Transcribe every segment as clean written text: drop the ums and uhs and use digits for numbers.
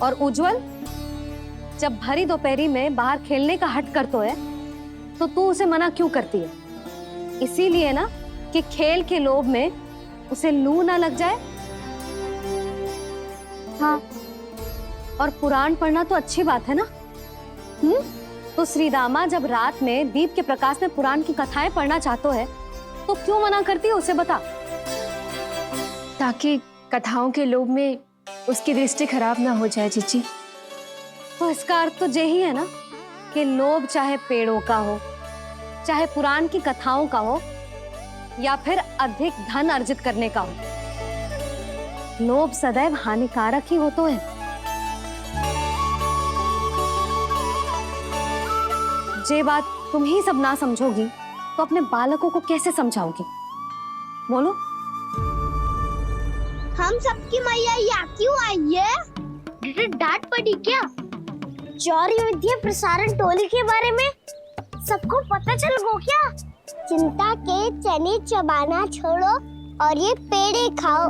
और उज्जवल जब भरी दोपहरी में बाहर खेलने का हट करता है तो तू उसे मना क्यों करती है? इसीलिए ना कि खेल के लोभ में उसे लू ना लग जाए। हाँ, और पुराण पढ़ना तो अच्छी बात है ना। तो श्रीदामा जब रात में दीप के प्रकाश में पुराण की कथाएं पढ़ना चाहते है तो क्यों मना करती है उसे बता। ताकि कथाओं के लोभ में उसकी दृष्टि खराब ना हो जाए जीजी। तो इसका अर्थ तो यही है ना कि लोभ चाहे पेड़ों का हो, चाहे पुराण की कथाओं का हो, या फिर अधिक धन अर्जित करने का हो, लोभ सदैव हानिकारक ही होता है। जे बात तुम ही सब ना समझोगी तो अपने बालकों को कैसे समझाओगी? बोलो। हम सबकी मैया यहाँ क्यों आई है? डांट पड़ी क्या? चौरी विद्या प्रसारण टोली के बारे में सबको पता चल गो क्या? चिंता के चने चबाना छोड़ो और ये पेड़े खाओ।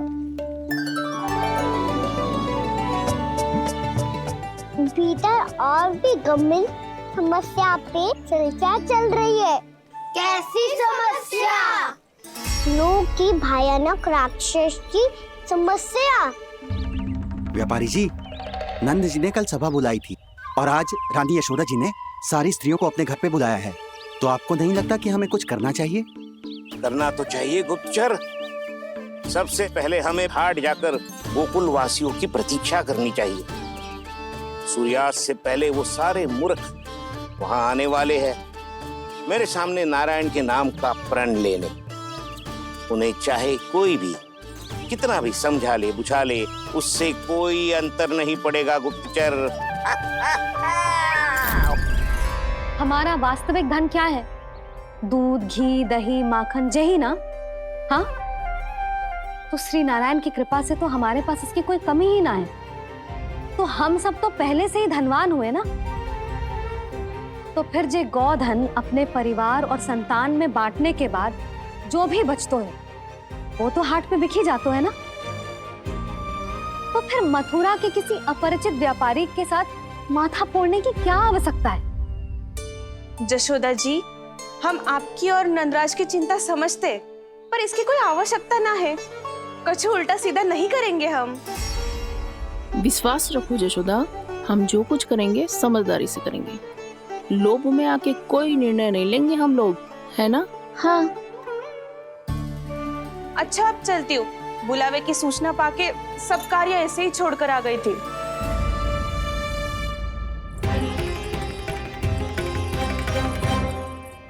भीतर और भी गंभीर समस्या पे चर्चा चल रही है। कैसी समस्या? लोग की भयानक राक्षस की समस्या। व्यापारी जी, नंद जी ने कल सभा बुलाई थी और आज रानी यशोदा जी ने सारी स्त्रियों को अपने घर पे बुलाया है। तो आपको नहीं लगता कि हमें कुछ करना चाहिए? करना तो चाहिए गुप्तचर। सबसे पहले हमें हाट जाकर गोकुल वासियों की प्रतीक्षा करनी चाहिए। सूर्यास्त से पहले वो सारे मूर्ख वहां आने वाले हैं, मेरे सामने नारायण के नाम का प्रण लेने। उन्हें चाहे कोई भी कितना भी समझा ले बुझा ले, उससे कोई अंतर नहीं पड़ेगा गुप्तचर। हमारा वास्तविक धन क्या है? दूध, घी, दही, माखन, यही ना? हाँ, तो श्री नारायण की कृपा से तो हमारे पास इसकी कोई कमी ही ना है। तो हम सब तो पहले से ही धनवान हुए ना। तो फिर जे गोधन अपने परिवार और संतान में बांटने के बाद जो भी बचतो है वो तो हाट पे बिखी जातो है ना। तो फिर मथुरा के किसी अपरिचित व्यापारी के साथ माथा फोड़ने की क्या आवश्यकता है? जशोदा जी, हम आपकी और नंदराज की चिंता समझते, पर इसकी कोई आवश्यकता ना है। कुछ उल्टा सीधा नहीं करेंगे हम। विश्वास रखो जशोदा, हम जो कुछ करेंगे समझदारी से करेंगे। लोभ में आके कोई निर्णय नहीं लेंगे हम लोग, है ना? हाँ। अच्छा, अब चलती हूँ। बुलावे की सूचना पाके सब कार्य ऐसे ही छोड़कर आ गई थी।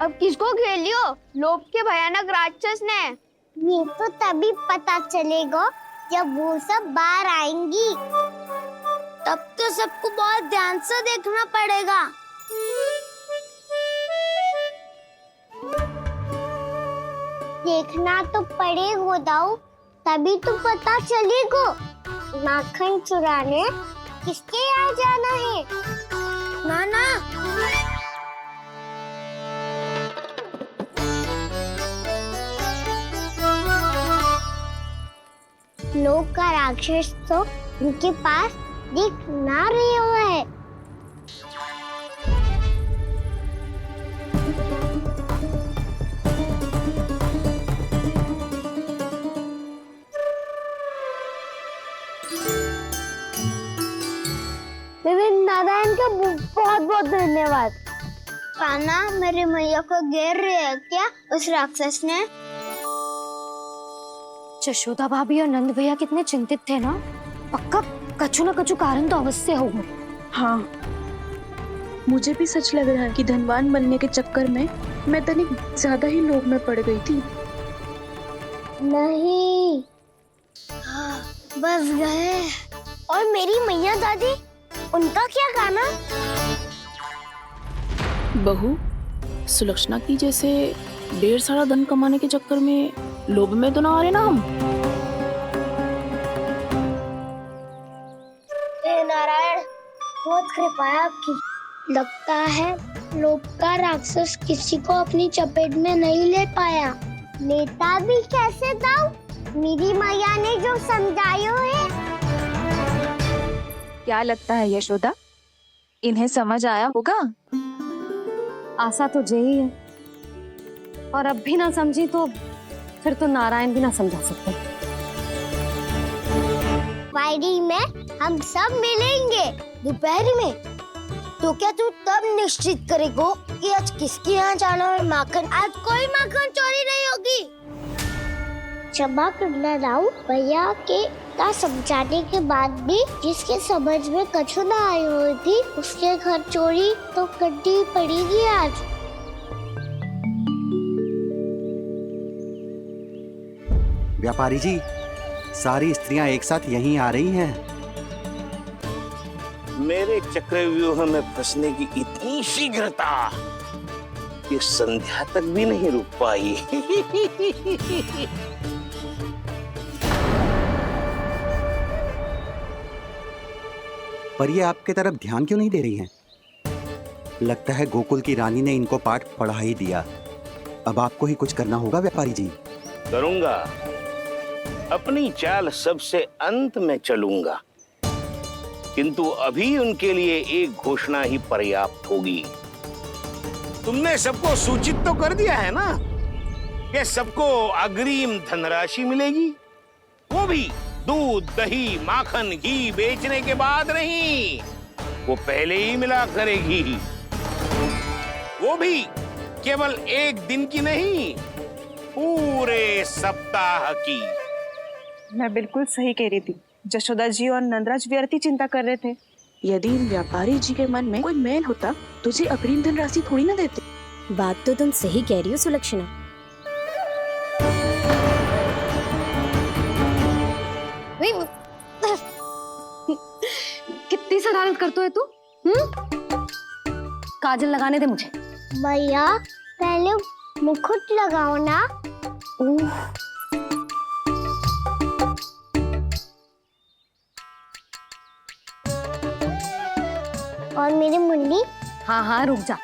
अब किसको घेर लोभ के भयानक राक्षस ने? ये तो तभी पता चलेगा जब वो सब बाहर आएंगी। तब तो सबको बहुत ध्यान से देखना पड़ेगा। देखना तो पड़ेगा दाऊ, तभी तो पता चलेगा माखन चुराने किसके यहाँ जाना है। नाना, लोग का राक्षस तो उनके पास दिख ना रहे हुआ है। नारायण का बहुत बहुत धन्यवाद। कान्हा, मेरी मैया को घेर रहे है क्या उस राक्षस ने? यशोदा भाभी और नंद भैया कितने चिंतित थे ना। पक्का कछु न कछु कारण तो अवश्य होगा। हाँ, मुझे भी सच लग रहा है कि धनवान बनने के चक्कर में मैं तनिक ज्यादा ही लोभ में पड़ गई थी। नहीं, बस गए। और मेरी मैया दादी, उनका क्या गाना? बहू, सुलक्षणा की जैसे ढेर सारा धन कमाने के चक्कर में लोभ में तो ना आ रहे ना हम। हे नारायण, बहुत कृपा है आपकी। लगता है लोभ का राक्षस किसी को अपनी चपेट में नहीं ले पाया। लेता भी कैसे दाऊ? मेरी मैया ने जो समझायो है। क्या लगता है यशोदा, इन्हें समझ आया होगा? आशा तो यही है, और अब भी ना समझी तो फिर तो नारायण भी ना समझा सकते। फ्राइडे में हम सब मिलेंगे दोपहर में। तो क्या तू तब निश्चित करेगो कि आज किसके यहाँ जाना है माखन? आज कोई माखन चोरी नहीं होगी। क्षमा करना राव, भैया के का समझाने के बाद भी जिसके समझ में कछु ना आई हुई थी उसके घर चोरी तो करनी पड़ेगी आज। व्यापारी जी, सारी स्त्रियां एक साथ यहीं आ रही हैं। मेरे चक्रव्यूह में फंसने की इतनी शीघ्रता कि संध्या तक भी नहीं रुक पाई। पर ये आपके तरफ ध्यान क्यों नहीं दे रही हैं? लगता है गोकुल की रानी ने इनको पाठ पढ़ा ही दिया। अब आपको ही कुछ करना होगा व्यापारी जी। करूंगा, अपनी चाल सबसे अंत में चलूंगा, किंतु अभी उनके लिए एक घोषणा ही पर्याप्त होगी। तुमने सबको सूचित तो कर दिया है ना कि सबको अग्रिम धनराशि मिलेगी, वो भी दूध, दही, माखन, घी बेचने के बाद नहीं, वो पहले ही मिला करेगी। वो भी केवल एक दिन की नहीं, पूरे सप्ताह की। मैं बिल्कुल सही कह रही थी। जशोदा जी और नंदराज व्यर्थ ही चिंता कर रहे थे। यदि इन व्यापारी जी के मन में कोई मैल होता तुझे अग्रिम धनराशि थोड़ी ना देते। बात तो तुम सही कह रही हो सुलक्षणा। कितनी शरारत करते हो तू? काजल लगाने दे मुझे। भैया पहले मुकुट लगाओ ना। और मेरी मुन्नी। हाँ हाँ रुक जा,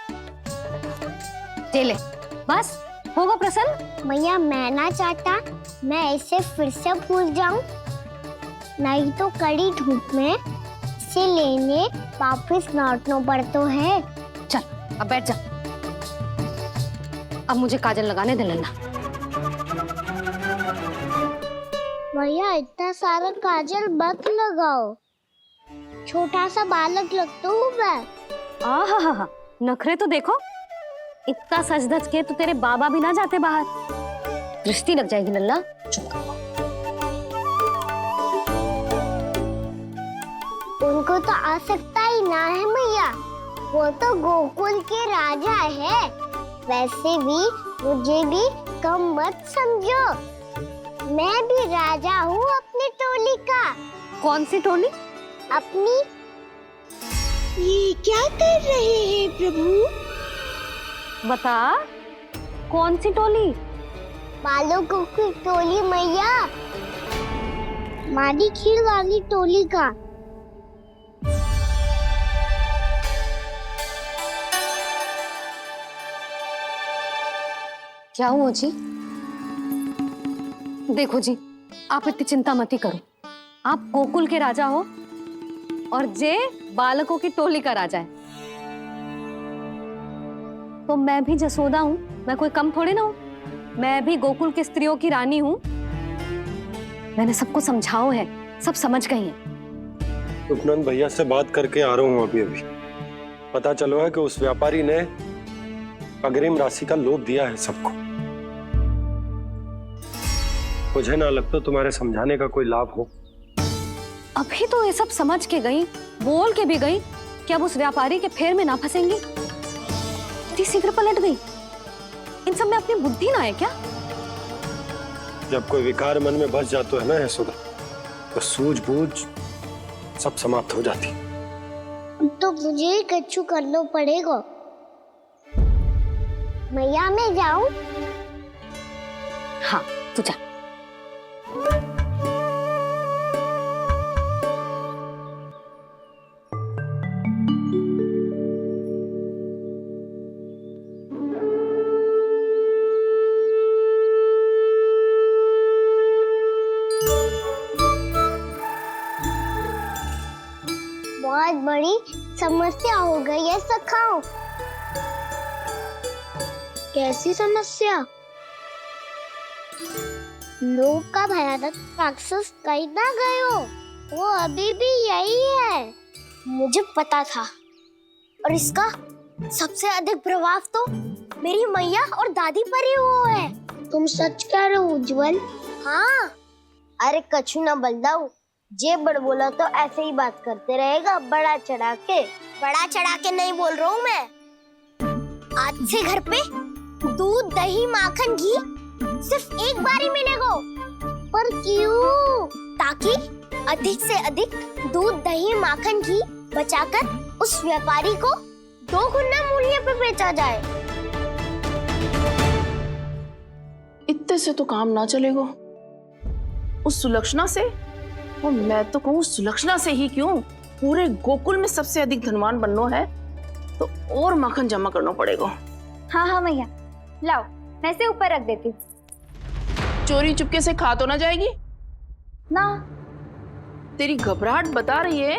ये ले, बस होगा प्रसन्न। भैया मैं ना चाहता मैं इसे फिर से भूल जाऊं, नहीं तो कड़ी धूप में इसे लेने वापस लौटना पड़ता है। चल अब बैठ जा, अब मुझे काजल लगाने दे लेना। भैया इतना सारा काजल मत लगाओ, छोटा सा बालक लगता हूँ मैं। आहा, नखरे तो देखो, इतना सज धज के तो तेरे बाबा भी ना जाते बाहर, दृष्टि लग जाएगी लल्ला। उनको तो आ सकता ही ना है भैया, वो तो गोकुल के राजा है। वैसे भी मुझे भी कम मत समझो, मैं भी राजा हूँ अपनी टोली का। कौन सी टोली? अपनी। ये क्या कर रहे हैं प्रभु? बता, कौन सी टोली? बालकों की टोली मैया, मारी खीर वाली टोली का। क्या हुआ जी? देखो जी, आप इतनी चिंता मत ही करो, आप गोकुल के राजा हो और जे बालकों की टोली का राजा है, तो मैं भी जसोदा हूँ, मैं कोई कम थोड़े ना हूँ, मैं भी गोकुल की स्त्रियों की रानी हूँ। मैंने सबको समझाओ है, सब समझ गई हैं। उपनंद भैया से बात करके आ रहा हूँ अभी। पता चलो है कि उस व्यापारी ने अग्रिम राशि का लोभ दिया है सबको। मुझे ना लगता तुम्हारे समझाने का कोई लाभ हो। अभी तो ये सब समझ के गई, बोल के भी गई कि अब उस व्यापारी के फेर में ना फंसेंगी। इतनी शीघ्र पलट गई, इन सब में अपनी बुद्धि ना है क्या? जब कोई विकार मन में बस जाता है ना यशोदा, तो सूझबूझ सब समाप्त हो जाती। तो मुझे ही कच्चू करना पड़ेगा। मैया मैं जाऊं? हाँ तू जा। बड़ी समस्या हो गई है सखाओ। कैसी समस्या? लोग का भयानक राक्षस कहीं ना गए हो, वो अभी भी यही है। मुझे पता था, और इसका सबसे अधिक प्रभाव तो मेरी मैया और दादी पर ही हुआ है। तुम सच कह रहे हो उज्जवल? हाँ। अरे कछु ना बलदाऊ, जे बड़ बोला तो ऐसे ही बात करते रहेगा बड़ा चढ़ा के। बड़ा चढ़ा के नहीं बोल रहा हूँ मैं। आज से घर पे दूध दही माखन घी सिर्फ एक बार ही मिलेगा। पर क्यों? ताकि अधिक से अधिक दूध दही माखन घी बचाकर उस व्यापारी को 2 गुना मूल्य पे बेचा जाए। इतने से तो काम ना चलेगा। उस सुलक्षणा से, और मैं तो कहूँ सुलक्षणा से ही क्यों, पूरे गोकुल में सबसे अधिक धनवान बनना है तो और माखन जमा करना पड़ेगा। हाँ हाँ मैया, लाओ मैं इसे ऊपर रख देती हूँ। चोरी चुपके से खा तो ना जाएगी ना? तेरी घबराहट बता रही है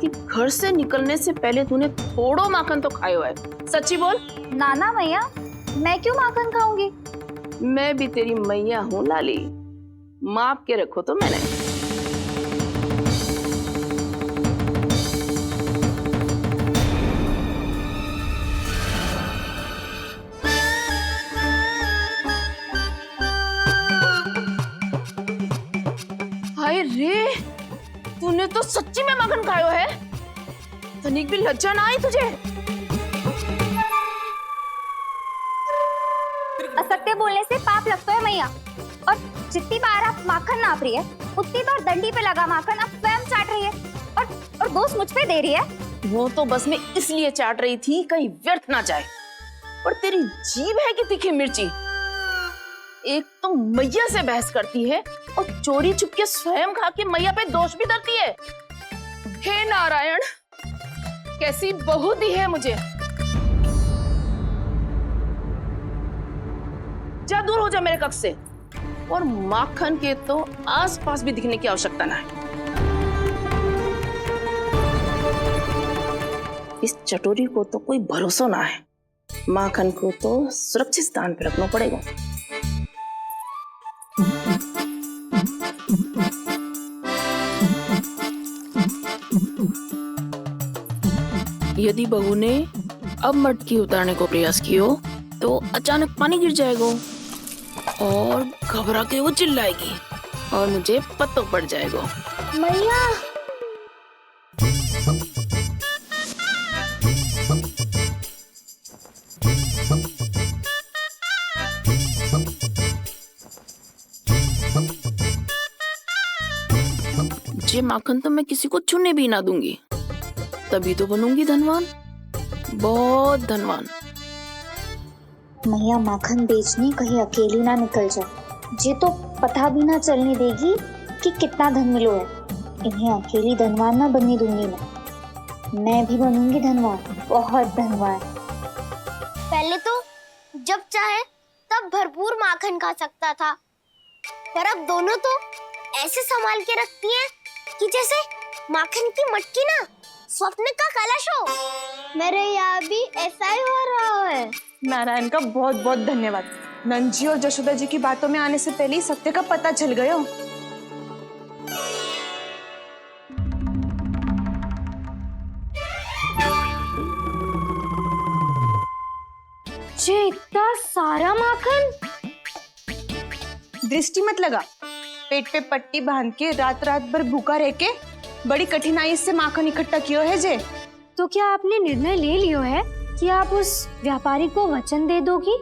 कि घर से निकलने से पहले तूने थोड़ो माखन तो खायो है। सच्ची बोल। ना ना मैया, मैं क्यों माखन खाऊंगी? मैं भी तेरी मैया हूँ लाली, माप के रखो तो मैंने। हाय रे, तूने तो सच्ची में माखन खायो है। तनिक भी लज्जा ना आई तुझे? असत्य बोलने से पाप लगता है मैया, और जितनी बार आप माखन नाप रही है उतनी बार डंडी पे लगा माखन आप स्वयं चाट रही है, और दोष मुझ पे दे रही है। वो तो बस मैं इसलिए चाट रही थी कहीं व्यर्थ ना जाए। और तेरी जीभ है कि तीखी मिर्ची। एक तो मैया से बहस करती है और चोरी चुपके स्वयं खा के मैया पे दोष भी धरती है। हे नारायण, कैसी बहू दी है मुझे। जा दूर हो जा मेरे कक्ष से, और माखन के तो आसपास भी दिखने की आवश्यकता ना है। इस चटोरी को तो कोई भरोसा ना है। माखन को तो सुरक्षित स्थान पर रखना पड़ेगा। यदि बहू ने अब मटकी उतारने को प्रयास किया तो अचानक पानी गिर जाएगा और घबरा के वो चिल्लाएगी और मुझे पता पड़ जाएगा। मैया, ये माखन तो मैं किसी को छूने भी ना दूंगी, तभी तो बनूंगी धनवान, बहुत धनवान। मैया माखन बेचने कहीं अकेली ना निकल जाए। जे तो पता भी ना चलने देगी कि कितना धन मिलो है। इन्हें अकेली धनवान ना बनने दूंगी मैं भी बनूंगी धनवान, बहुत धनवान। पहले तो जब चाहे तब भरपूर माखन खा सकता था, पर अब दोनों तो ऐसे संभाल के रखती हैं कि जैसे माखन की मटकी ना स्वप्न का कलश हो। मेरे यहाँ भी ऐसा ही हो रहा है। नारायण का बहुत बहुत धन्यवाद। नंजी और जशोदा जी की बातों में आने से पहले ही सत्य का पता चल गया। ये इतना सारा माखन? दृष्टि मत लगा, पेट पे पट्टी बांध के रात रात भर भूखा रह के बड़ी कठिनाई से माखन इकट्ठा किया है जे। तो क्या आपने निर्णय ले लियो है कि आप उस व्यापारी को वचन दे दोगी?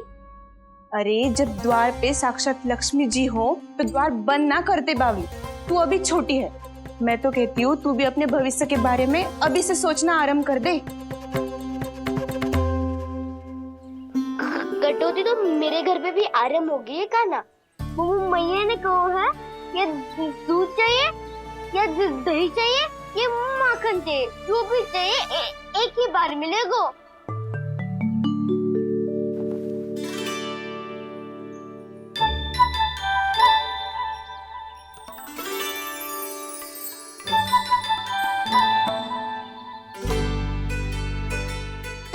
अरे जब द्वार पे साक्षात लक्ष्मी जी हो तो द्वार बंद ना करते बावली। तू अभी छोटी है, मैं तो कहती हूँ तू भी अपने भविष्य के बारे में अभी से सोचना आरंभ कर दे। कटौती तो मेरे घर पे भी आरंभ हो गई है का ना। वो मैया ने कहा है या दूध चाहिए या दही चाहिए या माखन चाहिए, जो भी चाहिए एक ही बार मिलेगा।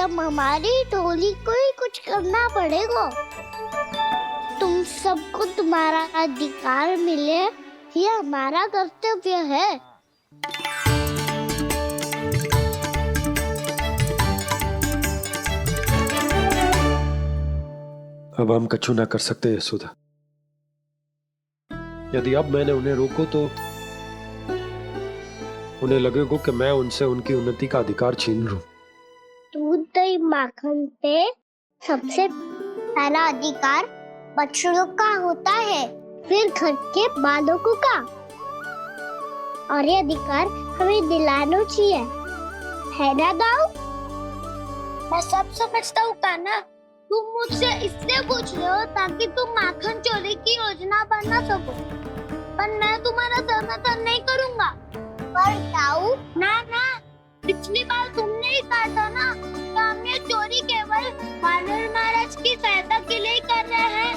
अब हमारी टोली को ही कुछ करना पड़ेगा। तुम सबको तुम्हारा अधिकार मिले, ये हमारा कर्तव्य है। अब हम कछु ना कर सकते यशोदा। यदि अब मैंने उन्हें रोको तो उन्हें लगेगा कि मैं उनसे उनकी उन्नति का अधिकार छीन लूं। दूध दही माखन पे सबसे पहला अधिकार बछड़ों का होता है, फिर घर के बालकों का, और ये अधिकार हमें दिलाना चाहिए, है ना दाऊ? मैं सब समझता हूँ कान्हा, तुम मुझसे इसलिए पूछ रहे हो ताकि तुम माखन चोरी की योजना बना सको, पर मैं तुम्हारा समर्थन नहीं करूँगा। पर दाऊ, ना पिछली बार तुमने ही कहा था ना कि हम ये चोरी केवल वानर महाराज की सहायता के लिए कर रहे हैं।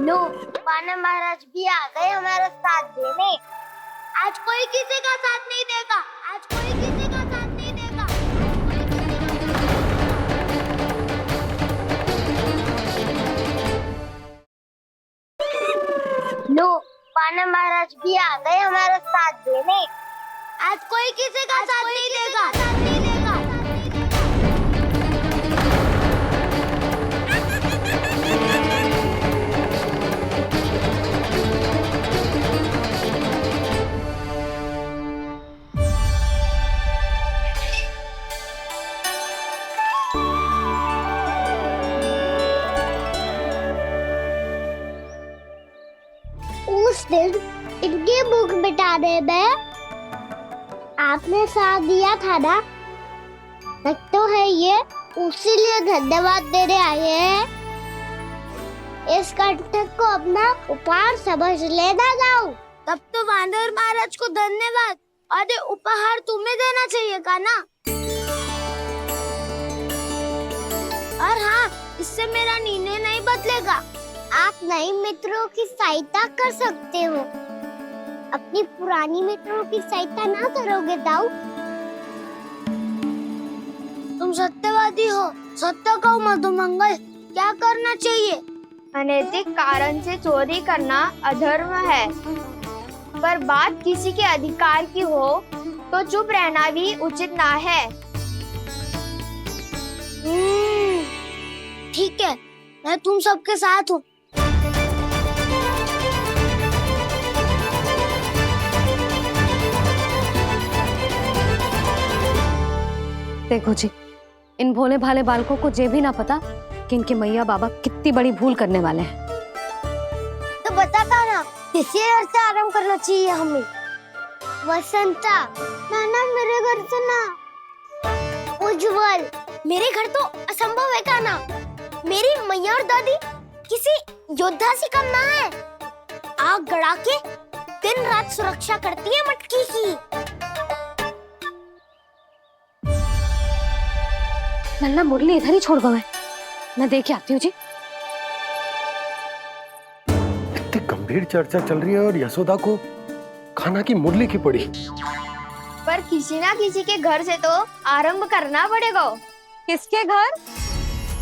लो, वानर महाराज भी आ गए हमारा साथ देने। आज कोई किसी का साथ नहीं देगा, आज कोई किसी का साथ नहीं देगा। लो, वानर महाराज भी आ गए हमारा साथ देने। आज कोई किसी का साथ नहीं देगा। उस दिन इनके मुख मिटाने में आपने साथ दिया था ना, तो है ये उसी लिए धन्यवाद देने आए हैं। इस कंटक को अपना उपहार समझ लेना जाओ। तब तो वानर महाराज को धन्यवाद और ये उपहार तुम्हें देना चाहिए का ना। और हाँ, इससे मेरा निर्णय नहीं बदलेगा। आप नए मित्रों की सहायता कर सकते हो, अपनी पुरानी मित्रों की सहायता ना करोगे दाऊ? तुम सत्यवादी हो, सत्य कहो मधुमंगल, क्या करना चाहिए? अनैतिक कारण से चोरी करना अधर्म है, पर बात किसी के अधिकार की हो तो चुप रहना भी उचित ना है। ठीक है, मैं तुम सबके साथ हूँ। देखो जी, इन भोले भाले बालकों को ये भी ना पता कि इनके मैया बाबा कितनी बड़ी भूल करने वाले हैं। तो बता ना, किसी घर से आराम करना चाहिए हमें? वसंता, ना मेरे घर से ना। उज्जवल, मेरे घर तो असंभव है काना। मेरी मैया और दादी किसी योद्धा से कम ना है। आग गड़ा के दिन रात सुरक्षा करती है मटकी की। नन्ना मुरली इधर ही छोड़ गए, मैं देख आती हूँ जी। इतनी गंभीर चर्चा चल रही है और यशोदा को खाना की मुरली की पड़ी। पर किसी ना किसी के घर से तो आरंभ करना पड़ेगा। किसके घर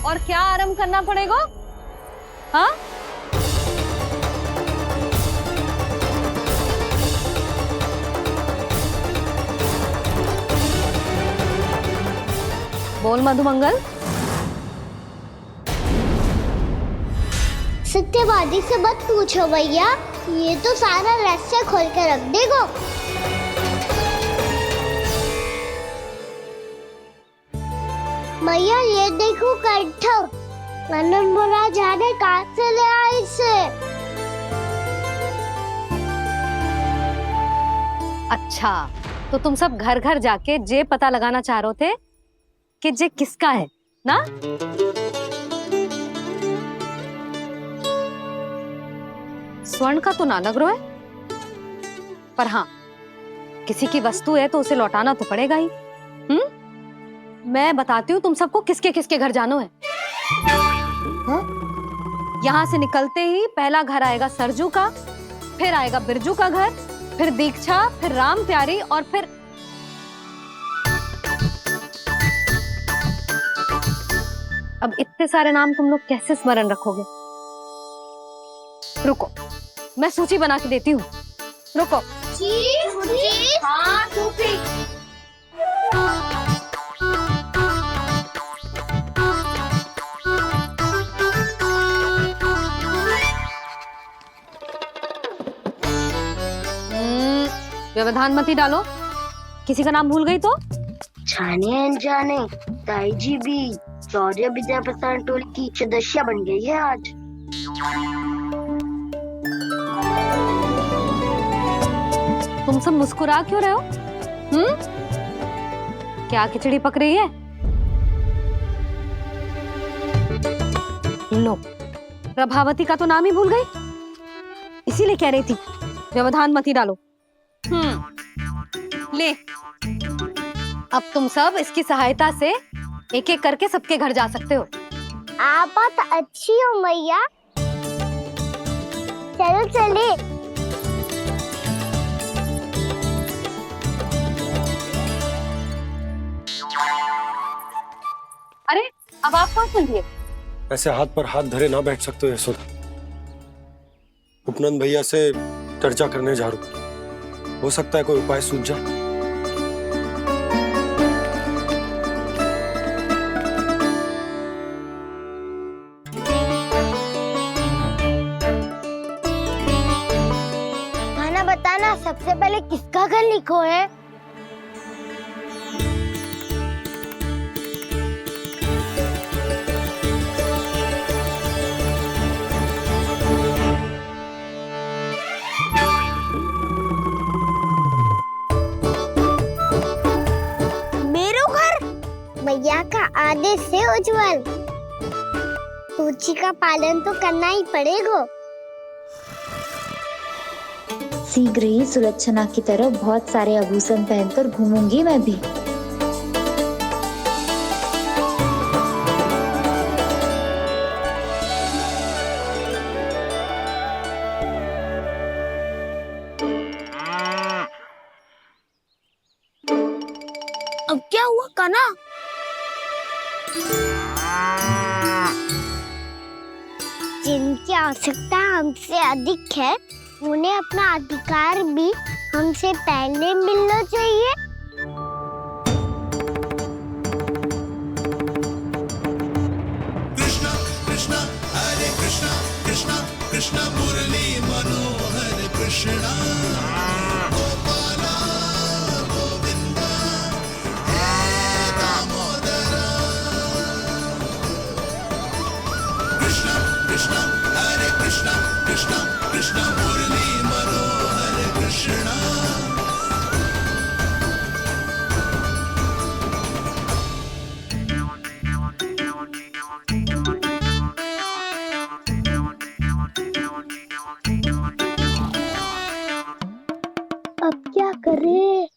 और क्या आरंभ करना पड़ेगा? हाँ, बोल मधुमंगल। सत्यवादी से मत पूछो भैया, ये तो सारा रहस्य खोल कर रख देगा। भैया ये देखो कंठक, वानर महाराज ने कहाँ से ले आए इसे? अच्छा, तो तुम सब घर घर जाके जे पता लगाना चाह रहे थे कि जे किसका है ना? स्वर्ण का तो ना लग रहा है, पर हाँ, किसी की वस्तु है तो उसे लौटाना तो पड़ेगा ही। मैं बताती हूँ तुम सबको किसके किसके घर जाना है। यहाँ से निकलते ही पहला घर आएगा सरजू का, फिर आएगा बिरजू का घर, फिर दीक्षा, फिर राम प्यारी और फिर इतने सारे नाम तुम लोग कैसे स्मरण रखोगे? रुको, मैं सूची बना के देती हूँ। रुको। हाँ, व्यवधान मत ही डालो। किसी का नाम भूल गई तो? जाने अनजाने ताई जी भी शौर्य विद्या प्रसारण टोली की सदस्य बन गई है आज। तुम सब मुस्कुरा क्यों रहे हो? क्या खिचड़ी पक रही है? लो, प्रभावती का तो नाम ही भूल गई, इसीलिए कह रही थी व्यवधान मत ही डालो। ले, अब तुम सब इसकी सहायता से एक एक करके सबके घर जा सकते हो। आप तो अच्छी हो मैया। चलो चले। अरे, अब आप कहाँ चल दिए? ऐसे हाथ पर हाथ धरे ना बैठ सकते हो यशोदा। उपनंद भैया से चर्चा करने जा रहा हूं, हो सकता है कोई उपाय सूझ जाए। खाना बताना, सबसे पहले किसका घर लिखो है? मैया का आदेश से उज्जवल, सूची का पालन तो करना ही पड़ेगा। शीघ्र ही सुलक्षणा की तरह बहुत सारे आभूषण पहनकर घूमूंगी मैं भी। अब क्या हुआ कान्हा? जिनकी आवश्यकता हमसे अधिक है, उन्हें अपना अधिकार भी हमसे पहले मिलना चाहिए। कृष्णा कृष्णा हरे कृष्णा कृष्णा कृष्णा मुरली मनोहर कृष्णा गोपाला गोविंदा हे दामोदरा। कृष्णा कृष्णा हरे कृष्णा कृष्णा कृष्णा मुरली मनोहर कृष्णा। अब क्या करे?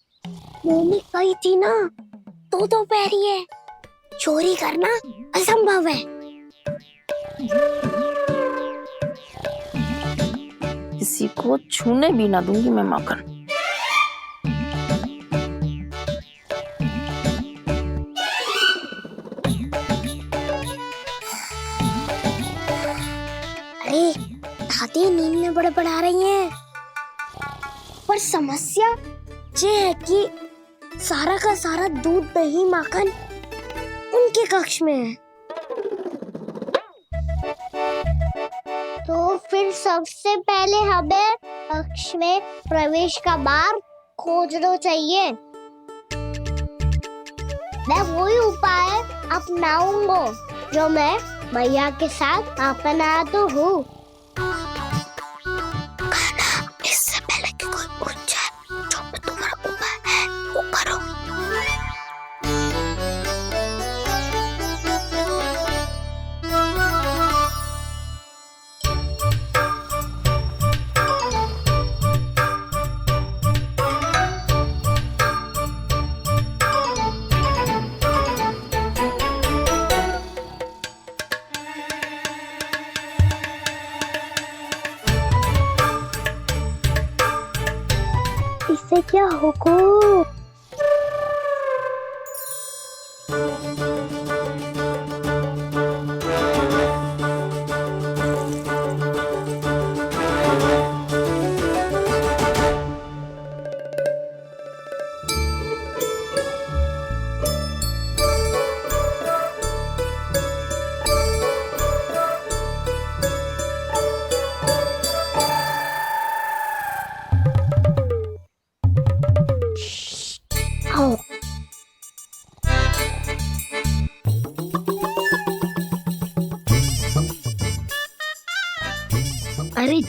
मम्मी कही थी ना, दो पैरी है, चोरी करना असंभव है। किसी को छूने भी ना दूंगी मैं माखन। अरे दादी नींद में बड़बड़ा रही हैं, पर समस्या ये है कि सारा का सारा दूध दही माखन उनके कक्ष में है। तो फिर सबसे पहले हमें कक्ष में प्रवेश का मार्ग खोजना चाहिए। मैं वही उपाय अपनाऊंगा जो मैं मैया के साथ अपना तो हूँ। इससे पहले कि कोई पूछ जाए, जो भी तुम्हारा उपाय है वो करो। इससे क्या होगा?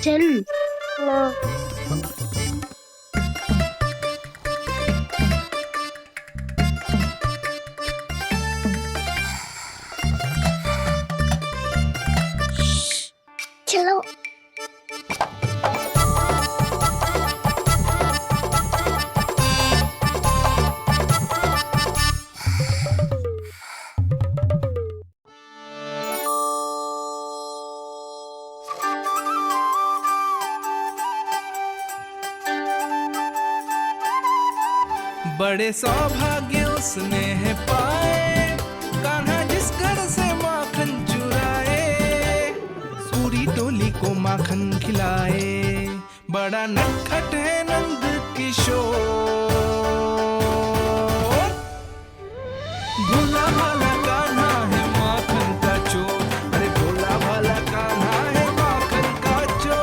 चल। चलो। बड़े सौभाग्य उसने है पाए, कान्हा जिस घर से माखन चुराए, पूरी टोली को माखन खिलाए। बड़ा नटखट है नंद किशोर, भोला भाला कान्हा है माखन का चोर। अरे भोला भाला कान्हा है माखन का चोर।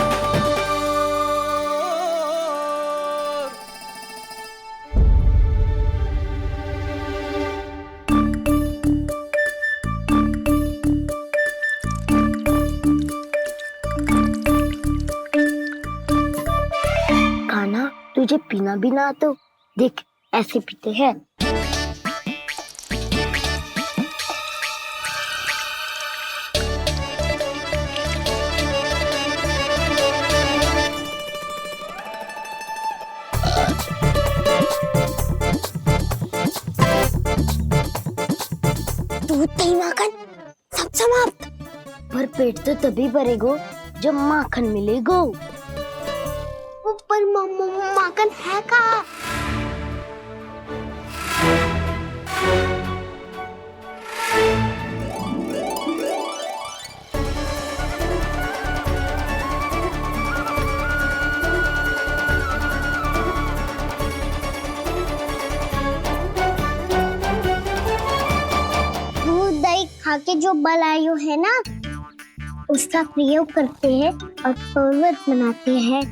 कान्हा, तुझे पीना भी ना तो देख, ऐसे पीते हैं। दूध दही माखन सब समाप्त। पर पेट तो तभी भरेगो जब माखन मिलेगो। पर माखन है कहाँ? दूध दही खा के जो बल आयु है ना, उसका प्रयोग करते हैं और पर्वत बनाते हैं।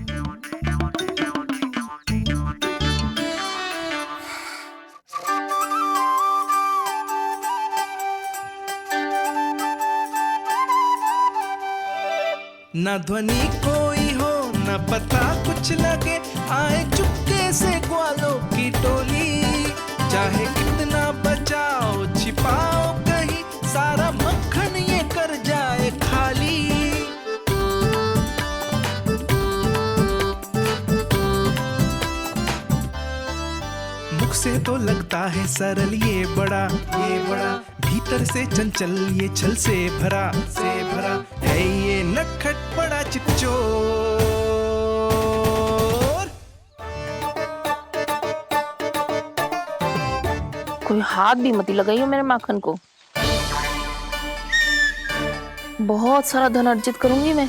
न ध्वनि कोई हो न पता कुछ लगे, आए चुपके से ग्वालों की टोली। चाहे कितना बचाओ छिपाओ कहीं, सारा मक्खन ये कर जाए खाली। मुख से तो लगता है सरल ये बड़ा भीतर से चंचल ये छल से भरा है ये नटखट बड़ा चिच्चोर। कोई हाथ भी मत लगाइए मेरे माखन को। बहुत सारा धन अर्जित करूंगी मैं,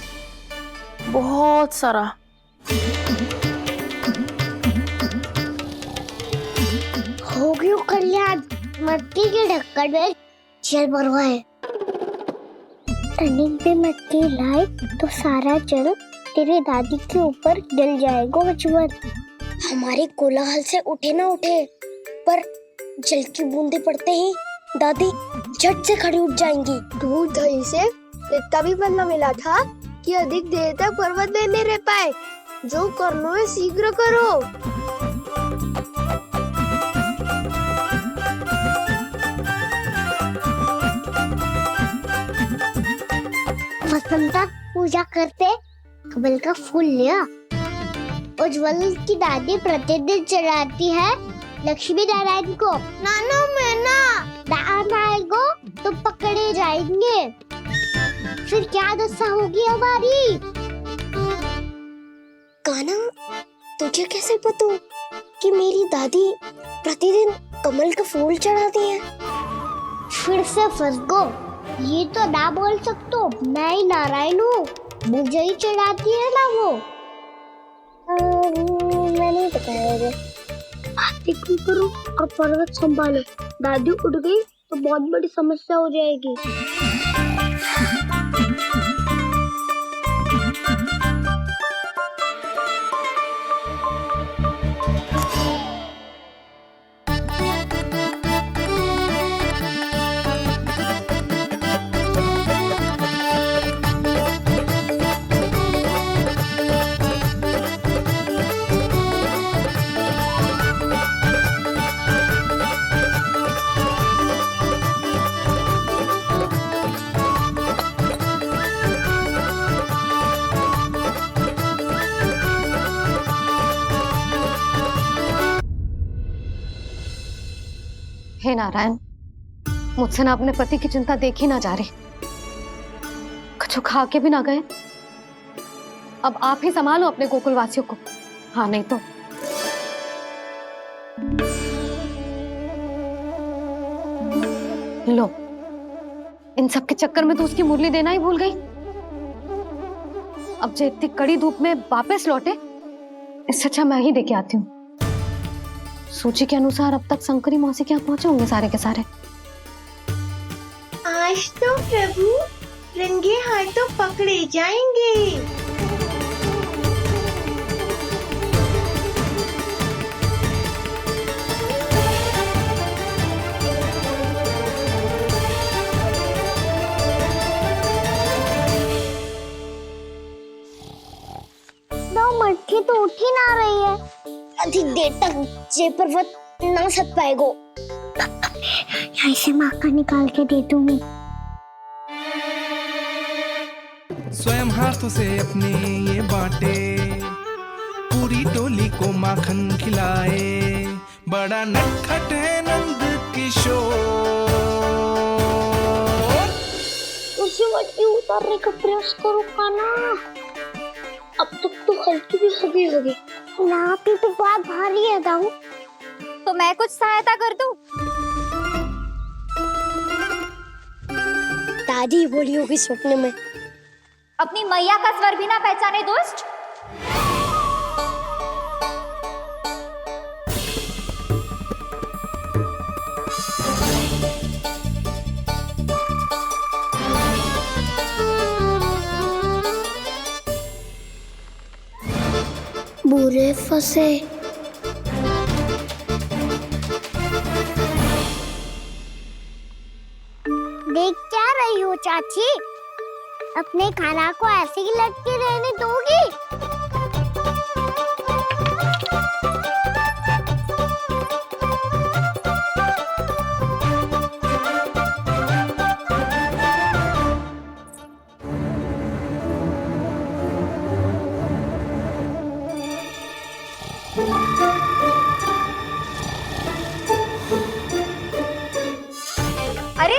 बहुत सारा। हो गयो कल्याण, मट्टी के ढक्कन में जल भरवा है। टर्निंग पे मट्टी लाए तो सारा जल तेरे दादी के ऊपर डल जाएगा बचवन। हमारे कोलाहल से उठे ना उठे, पर जल की बूंदे पड़ते ही दादी झट से खड़ी उठ जाएंगी। दूध दही से इतना भी बदला मिला था कि अधिक देर तक पर्वत में नहीं रह पाए। जो करना है शीघ्र करो। वसंता पूजा करते कमल का फूल लिया। उज्ज्वल की दादी प्रतिदिन चढ़ाती है लक्ष्मी नारायण को। नाना मैं दान आएगो तो पकड़े जाएंगे, फिर क्या दशा होगी हमारी? कान्हा, तुझे कैसे पता कि मेरी दादी प्रतिदिन कमल का फूल चढ़ाती है? फिर से फंस गो। ये तो ना बोल सकतो, मैं ही नारायण हूँ, मुझे ही चढ़ाती है ना वो। मैं नहीं बताया। आरती करो और पर्वत संभालो। दादी उठ गई तो बहुत बड़ी समस्या हो जाएगी। हे नारायण, मुझसे ना अपने पति की चिंता देखी ना जा रही, कुछ खा के भी ना गए। अब आप ही संभालो अपने गोकुल वासियों को, हाँ नहीं तो। लो, इन सब के चक्कर में तो उसकी मुरली देना ही भूल गई। अब जो इतनी कड़ी धूप में वापस लौटे, इससे अच्छा मैं ही देके आती हूँ। सूची के अनुसार अब तक शंकरी मौसी के यहाँ पहुंचे होंगे सारे के सारे। आज तो प्रभु रंगे हाथों पकड़े जाएंगे। मटकी तो उठ ही ना रही है, अधिक देर तक जे पर्वत ना सक पाएगो। यहाँ से माखन निकाल के दे दूंगी। स्वयं हाथों से अपने ये बांटे, पूरी टोली को माखन खिलाए, बड़ा नटखट है नंद किशोर। उसे मटकी उतारने का प्रयास करो काना, अब तक तो हल्की भी होगी। ना तो बहुत भारी है दाऊ, तो मैं कुछ सहायता कर दूं? दादी बोली होगी सपने में, अपनी मैया का स्वर भी ना पहचाने दुष्ट। बुरे फंसे। देख क्या रही हो चाची, अपने खाना को ऐसे ही लटके रहने दोगी? अरे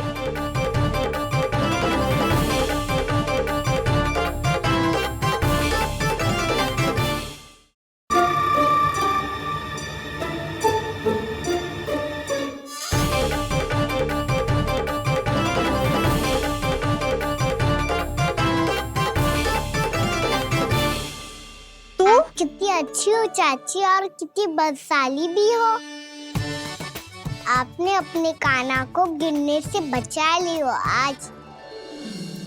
तुम कितनी अच्छी हो चाची, और कितनी बदसाली भी हो। आपने अपने काना को गिरने से बचा ली हो आज।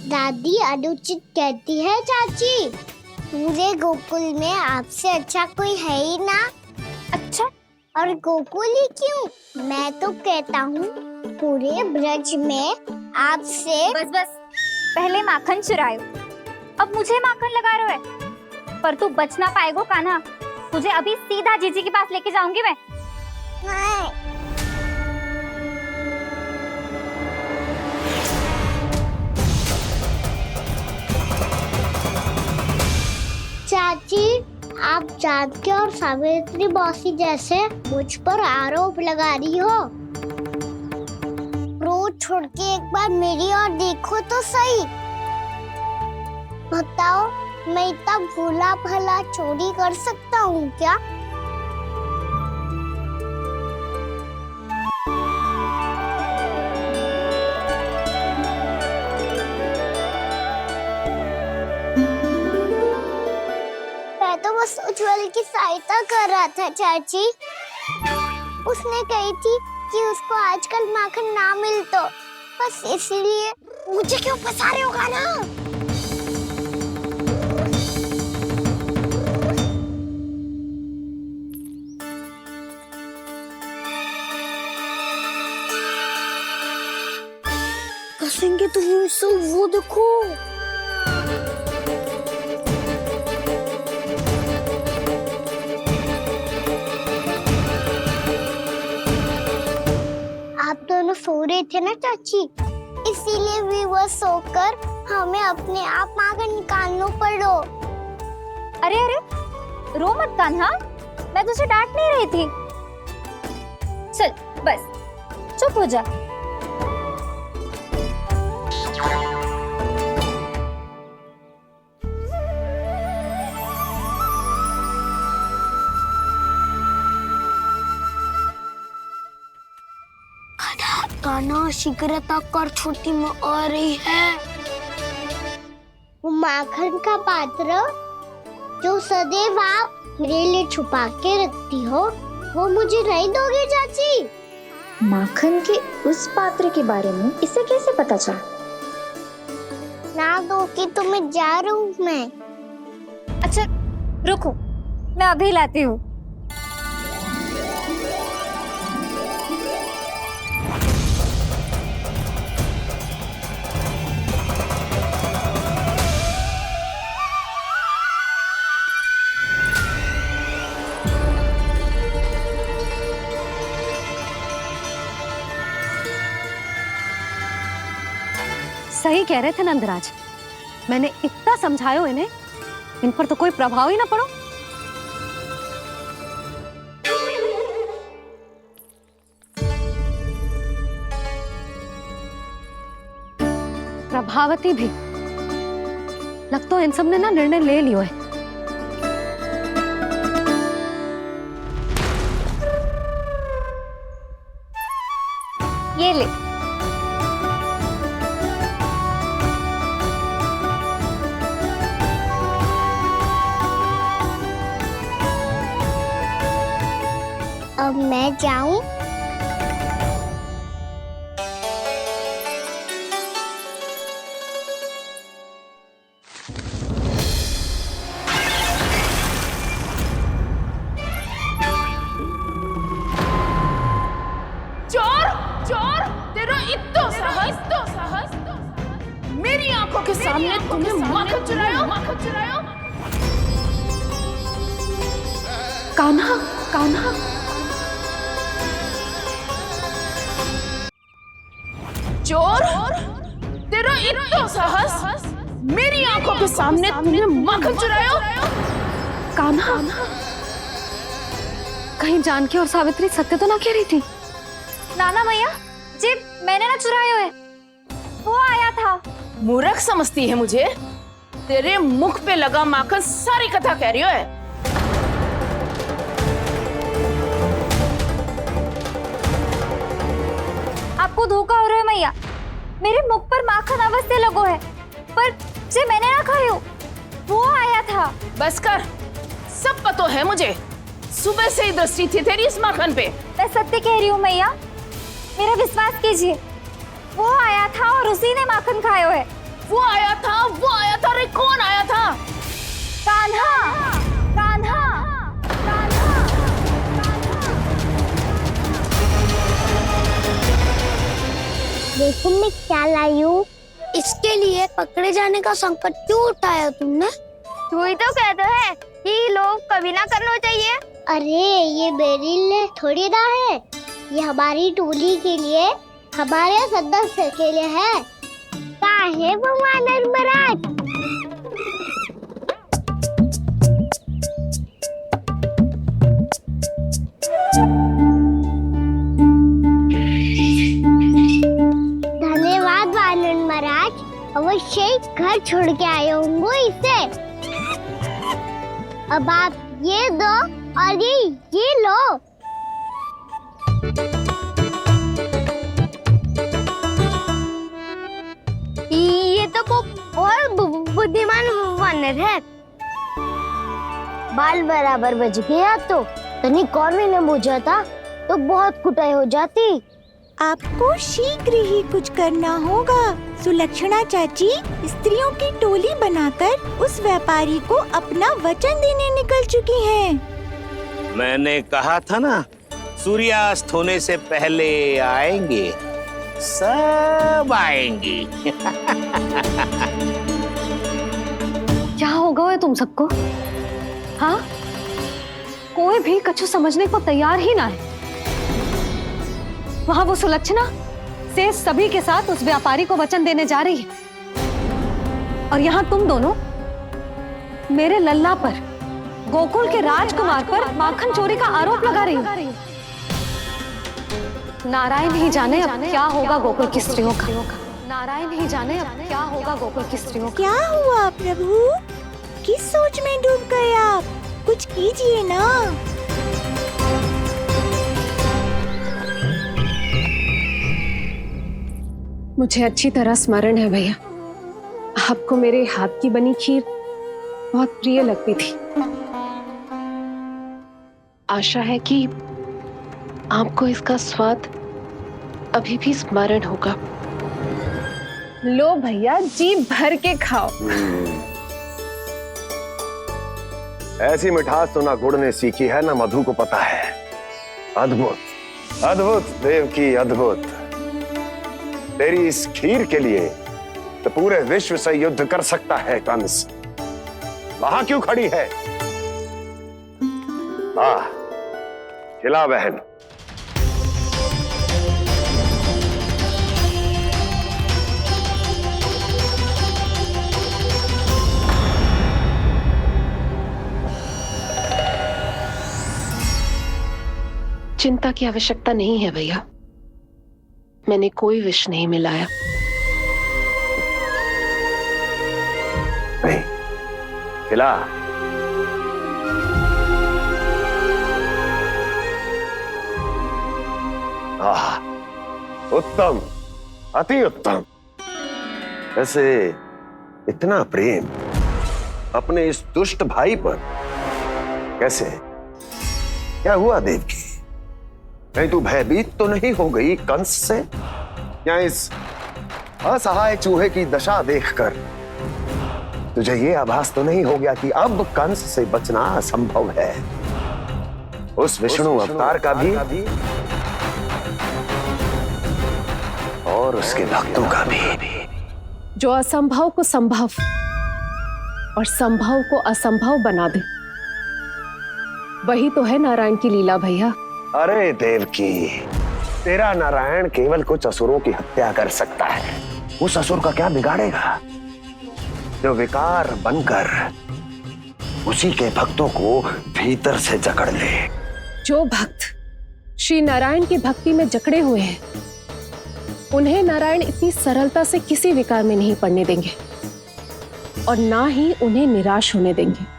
दादी अनुचित कहती है चाची, पूरे गोकुल में आपसे अच्छा कोई है ही ना। अच्छा, और गोकुल ही क्यों, मैं तो कहता हूँ पूरे ब्रज में आपसे। बस पहले माखन चुरायो, अब मुझे माखन लगा रहे हो। पर तू बच ना पाएगो कान्हा, तुझे अभी सीधा जीजी के पास लेके जाऊंगी मैं। चाची, आप जानकी और सावित्री मौसी जैसे मुझ पर आरोप लगा रही हो। रोज छोड़ के एक बार मेरी ओर देखो तो सही। बताओ, मैं इतना भोला भला चोरी कर सकता हूँ क्या? बस उज्जवल की सहायता कर रहा था चाची। उसने कही थी कि उसको आजकल माखन ना मिल तो बस इसीलिए। मुझे क्यों फंसा रहे होगा ना? फंसेंगे तो वो देखो। आप दोनों सो रहे थे ना चाची, इसीलिए विवश सोकर हमें अपने आप माखन निकालना पड़ो। अरे अरे, रो मत कान्हा, मैं तुझे डांट नहीं रही थी। चल बस, चुप हो जा। कान्हा शीघ्रता कर, छोटी माँ आ रही है। वो माखन का पात्र जो सदैव आप मेरे लिए छुपा के रखती हो, वो मुझे नहीं दोगे चाची? माखन के उस पात्र के बारे में इसे कैसे पता चला? ना दोगी तो मैं जा रहा हूँ मैं। अच्छा रुको, मैं अभी लाती हूँ। सही कह रहे थे नंदराज, मैंने इतना समझायो इन्हें, इन पर तो कोई प्रभाव ही ना पड़ो। प्रभावती भी लग तो इन सब ने ना निर्णय ले लियो है। ये ले। अब मैं जाऊं? चोर चोर, तेरा इतना साहस, मेरी आंखों के सामने तुमने माखन चुराया। कान्हा, कान्हा, चोर, तेरा इतना साहस, मेरी आंखों के सामने तुमने माखन चुराया। कान्हा, कहीं जानकी और सावित्री सत्य तो ना कह रही थी? नाना मैया जी, मैंने ना चुराया है, वो आया था। मूर्ख समझती है मुझे? तेरे मुख पे लगा माखन सारी कथा कह रही है। आपको धोखा हो रहा है मैया, मेरे मुख पर माखन अवश्य लगो है, पर जे मैंने ना खायो, वो आया था। बस कर, सब पता है मुझे, सुबह से ही दृष्टि थी तेरी इस माखन पे। मैं सत्य कह रही हूँ मैया, मेरा विश्वास कीजिए, वो आया था और उसी ने माखन खायो है। वो आया था, अरे कौन आया था? कान्हा, कान्हा, कान्हा। देखो मैं क्या लाई हूँ। इसके लिए पकड़े जाने का संकट क्यों उठाया तुमने? तू ही तो कहता है कि लोग कभी ना करना चाहिए। अरे ये मेरे लिए थोड़ी ना है, ये हमारी टोली के लिए, हमारे सदस्य के लिए है। काहे भगवान महाराज? धन्यवाद वानर महाराज, अवश्य ही घर छोड़ के आए होंगे इसे। अब आप ये दो और ये लो। ये तो बहुत बुद्धिमान वानर है। बाल बराबर बज गया तो तनिक और भी न बूझा था तो बहुत कुटाई हो जाती। आपको शीघ्र ही कुछ करना होगा। सुलक्षणा चाची स्त्रियों की टोली बनाकर उस व्यापारी को अपना वचन देने निकल चुकी हैं। मैंने कहा था ना, सूर्यास्त होने से पहले आएंगे, सब आएंगे। क्या होगा है तुम सबको? हाँ, कोई भी कछु समझने को तैयार ही ना है। वहां वो सुलक्षणा से सभी के साथ उस व्यापारी को वचन देने जा रही है, और यहाँ तुम दोनों मेरे लल्ला पर, गोकुल के राजकुमार पर माखन चोरी का आरोप लगा रही हो। नारायण ही जाने अब क्या होगा गोकुल की स्त्रियों का। नारायण ही जाने अब क्या होगा गोकुल की स्त्रियों का। क्या हुआ प्रभु? किस सोच में डूब गए आप? कुछ कीजिए ना। मुझे अच्छी तरह स्मरण है भैया, आपको मेरे हाथ की बनी खीर बहुत प्रिय लगती थी। आशा है कि आपको इसका स्वाद अभी भी स्मरण होगा। लो भैया, जी भर के खाओ। ऐसी मिठास तो ना गुड़ ने सीखी है ना मधु को पता है। अद्भुत अद्भुत देवकी, अद्भुत। तेरी इस खीर के लिए तो पूरे विश्व से युद्ध कर सकता है कंस। वहां क्यों खड़ी है? वाह, खिला बहन। चिंता की आवश्यकता नहीं है भैया, मैंने कोई विष नहीं मिलाया। नहीं, खिला। आह, उत्तम, अति उत्तम। वैसे इतना प्रेम अपने इस दुष्ट भाई पर कैसे? क्या हुआ देवकी? कहीं तू भयभीत तो नहीं हो गई कंस से? या इस असहाय चूहे की दशा देखकर तुझे ये आभास तो नहीं हो गया कि अब कंस से बचना असंभव है? उस विष्णु अवतार का भी और उसके भक्तों का भी। जो असंभव को संभव और संभव को असंभव बना दे, वही तो है नारायण की लीला भैया। अरे देवकी, तेरा नारायण केवल कुछ असुरों की हत्या कर सकता है। उस असुर का क्या बिगाड़ेगा जो विकार बनकर उसी के भक्तों को भीतर से जकड़ ले। जो भक्त श्री नारायण की भक्ति में जकड़े हुए हैं, उन्हें नारायण इतनी सरलता से किसी विकार में नहीं पड़ने देंगे और ना ही उन्हें निराश होने देंगे।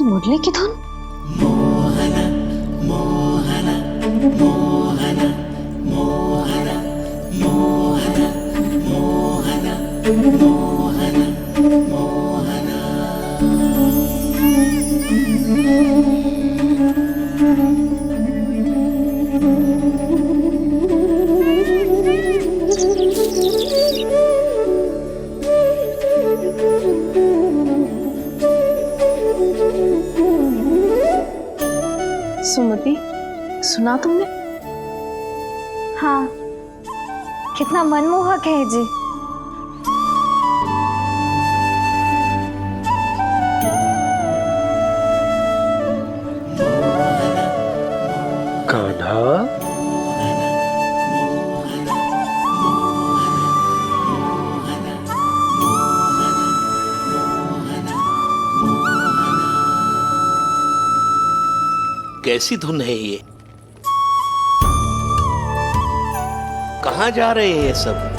मुरली की धुन। मोहना मोहना मोहना मोहना मोहना मोहना मोहना मोहना। सुमति, सुना तुमने? हाँ, कितना मनमोहक है जी। कान्हा, कैसी धुन है ये? कहाँ जा रहे हैं ये सब?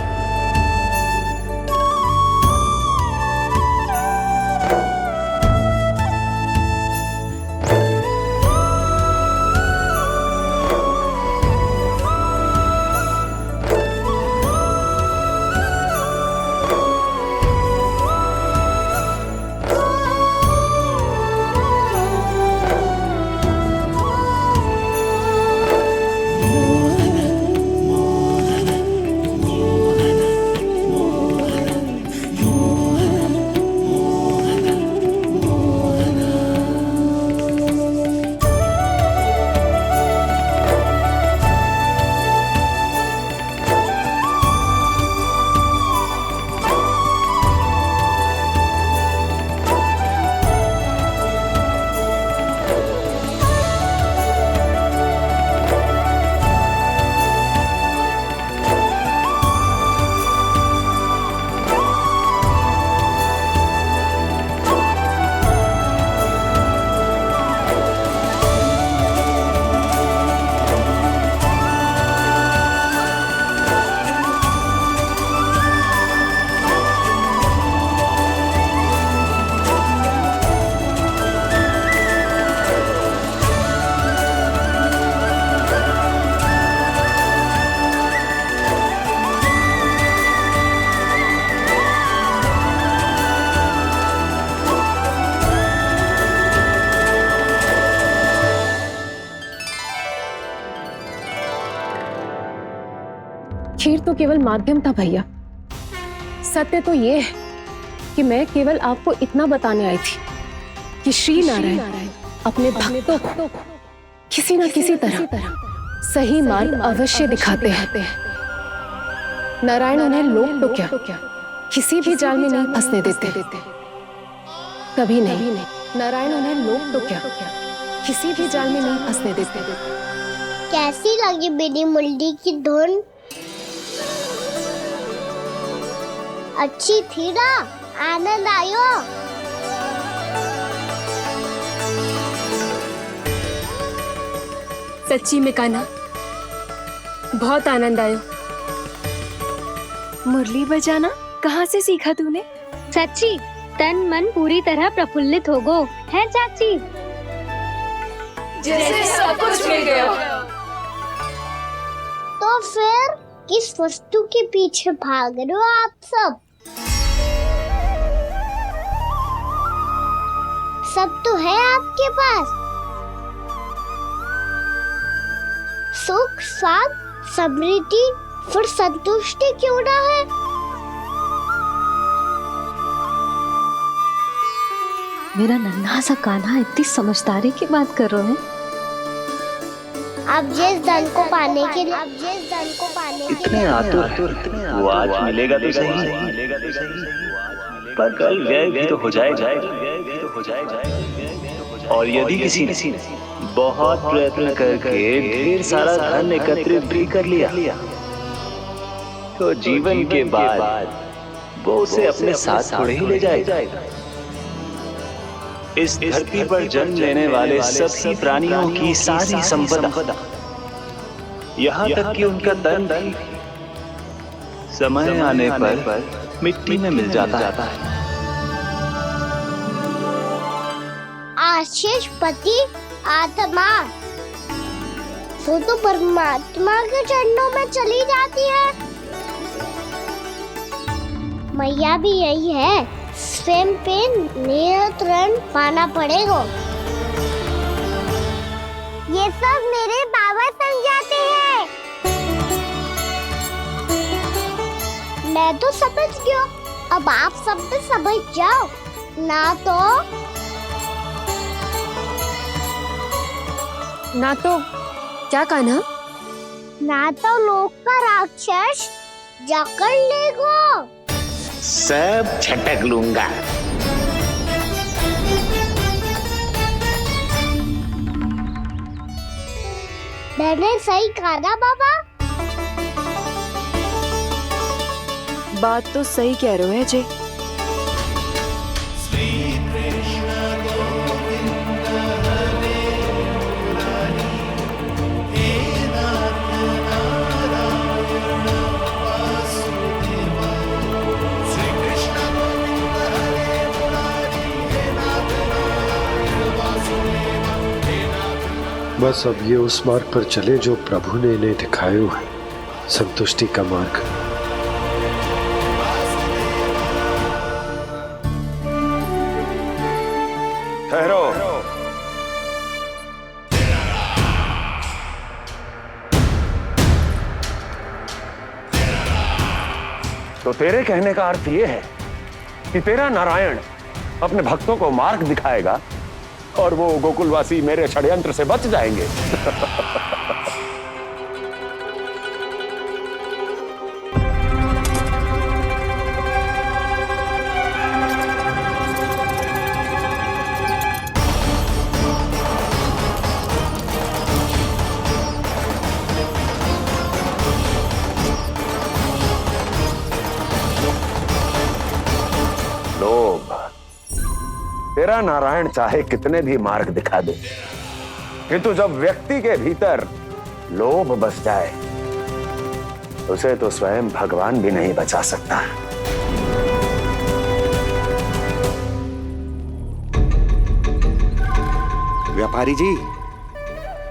खीर तो केवल माध्यम था भैया। सत्य तो ये है कि मैं केवल आपको इतना बताने आई थी कि श्री नारायण अपने भक्तों को किसी न किसी तरह सही मार्ग अवश्य दिखाते हैं। नारायण उन्हें लोग तो क्या किसी भी जाल में नहीं फंसने देते, कभी नहीं। नारायण उन्हें लोग तो क्या किसी भी जाल में नहीं फंसने देते। कैसी लगी मेरी मुरली की धुन? अच्छी थी ना? आनंद आयो? सच्ची में कान्हा, बहुत आनंद आयो। मुरली बजाना कहाँ से सीखा तूने? सच्ची तन मन पूरी तरह प्रफुल्लित हो गो है चाची। जैसे सब कुछ मिल गया। तो फिर किस वस्तु के पीछे भाग रहे हो आप सब? सब तो है आपके पास। सुख, स्वाद, समृद्धि, फिर संतुष्टि क्यों ना है? मेरा नन्हा सा कान्हा इतनी समझदारी की बात कर रहे हैं। अब जिस धन को पाने के लिए इतने आतुर वो आज मिलेगा तो सही, पर कल व्यय भी तो हो जाएगा। और यदि किसी ने बहुत प्रयत्न करके ढेर सारा धन एकत्रित भी कर लिया, तो जीवन के बाद वो उसे अपने साथ थोड़े ही ले जाएगा। इस धरती पर जन्म लेने वाले सभी प्राणियों की सारी संपदा, यहाँ तक कि उनका तन भी समय आने पर मिट्टी में मिल जाता है। आशीष पति आत्मा वो तो परमात्मा के चरणों में चली जाती है। मैया भी यही है, स्वयं पे नियंत्रण पाना पड़ेगा। ये सब मेरे बाबा समझाते हैं। मैं तो समझ गया, अब आप सब भी समझ जाओ ना तो क्या कान्हा? ना तो लोक का राक्षस जकड़ लेगो। सब झटक लूंगा। मैंने सही कहा ना बाबा? बात तो सही कह रहे हो है जय। बस अब ये उस मार्ग पर चले जो प्रभु ने इन्हें दिखाया है, संतुष्टि का मार्ग। ठहरो। तो तेरे कहने का अर्थ यह है कि तेरा नारायण अपने भक्तों को मार्ग दिखाएगा और वो गोकुलवासी मेरे षड्यंत्र से बच जाएंगे। लोभ। तेरा नारायण चाहे कितने भी मार्ग दिखा दे, किंतु जब व्यक्ति के भीतर लोभ बस जाए, उसे तो स्वयं भगवान भी नहीं बचा सकता। व्यापारी जी,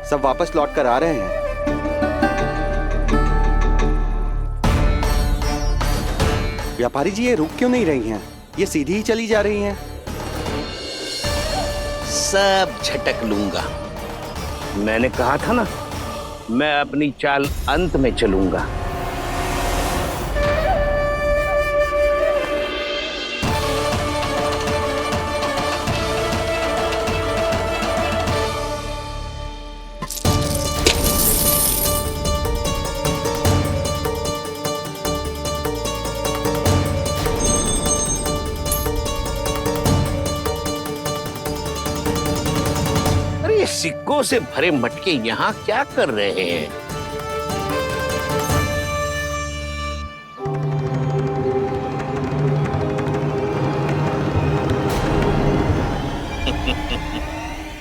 सब वापस लौट कर आ रहे हैं। व्यापारी जी, ये रुक क्यों नहीं रही हैं? ये सीधी ही चली जा रही हैं। सब झटक लूंगा। मैंने कहा था ना, मैं अपनी चाल अंत में चलूंगा। सिक्कों से भरे मटके यहाँ क्या कर रहे हैं?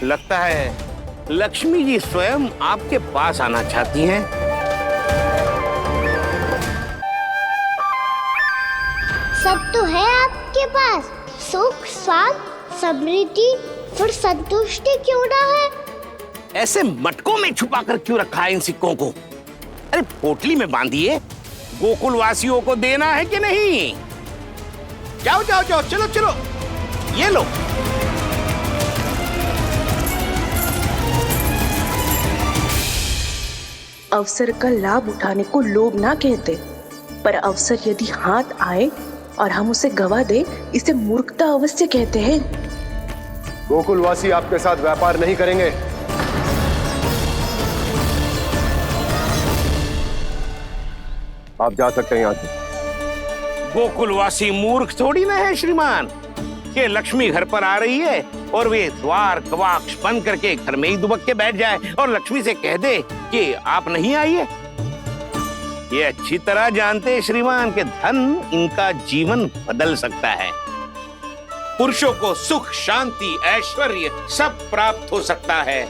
लगता है लक्ष्मी जी स्वयं आपके पास आना चाहती हैं। सब तो है आपके पास, सुख, स्वाद, समृद्धि, फिर संतुष्टि क्यों ना है? ऐसे मटकों में छुपा कर क्यों रखा है इन सिक्कों को? अरे पोटली में बांधिए, गोकुल वासियों को देना है कि नहीं? जाओ जाओ जाओ, चलो चलो, ये लो। अवसर का लाभ उठाने को लोभ ना कहते, पर अवसर यदि हाथ आए और हम उसे गवा दे, इसे मूर्खता अवश्य कहते हैं। गोकुलवासी आपके साथ व्यापार नहीं करेंगे। आप जा सकते हैं यहाँ से। गोकुलवासी मूर्ख थोड़ी ना है श्रीमान, कि लक्ष्मी घर पर आ रही है और वे द्वार कवाक्ष बंद करके घर में ही दुबक के बैठ जाए और लक्ष्मी से कह दे कि आप नहीं आइए। ये अच्छी तरह जानते हैं श्रीमान कि धन इनका जीवन बदल सकता है। पुरुषों को सुख, शांति, ऐश्वर्य सब प्राप्त हो सकता है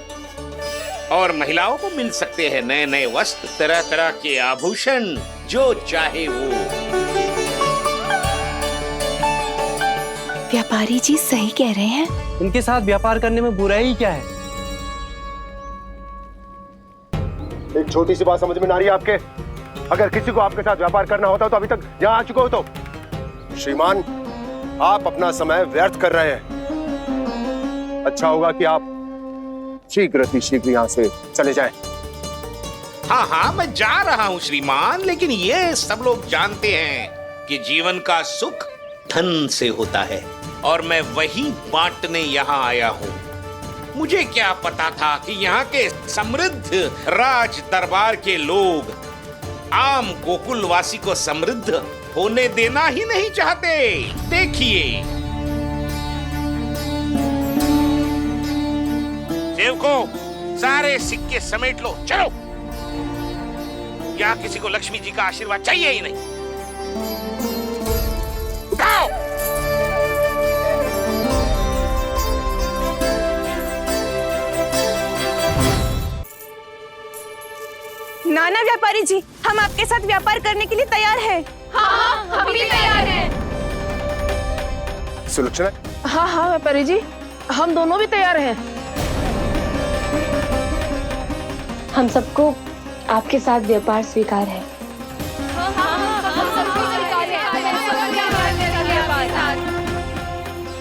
और महिलाओं को मिल सकते हैं नए नए वस्त्र, तरह तरह के आभूषण, जो चाहे वो। व्यापारी जी सही कह रहे हैं। इनके साथ व्यापार करने में बुराई क्या है? एक छोटी सी बात समझ में ना रही है आपके? अगर किसी को आपके साथ व्यापार करना होता तो अभी तक यहाँ आ चुके हो। तो श्रीमान, आप अपना समय व्यर्थ कर रहे हैं। अच्छा होगा कि आप शीघ्र यहाँ से चले जाएं। हाँ हाँ, मैं जा रहा हूँ श्रीमान, लेकिन ये सब लोग जानते हैं कि जीवन का सुख धन से होता है और मैं वही बांटने यहाँ आया हूँ। मुझे क्या पता था कि यहाँ के समृद्ध राज दरबार के लोग आम गोकुलवासी को समृद्ध होने देना ही नहीं चाहते। देखिए सेवकों, सारे सिक्के समेट लो, चलो। यहाँ किसी को लक्ष्मी जी का आशीर्वाद चाहिए ही नहीं। उठाओ। नाना व्यापारी जी, हम आपके साथ व्यापार करने के लिए तैयार हैं। हाँ, हम भी तैयार हैं। सुलक्षणा? हाँ हाँ व्यापारी जी, हम दोनों भी तैयार हैं। हम सबको आपके साथ व्यापार स्वीकार है।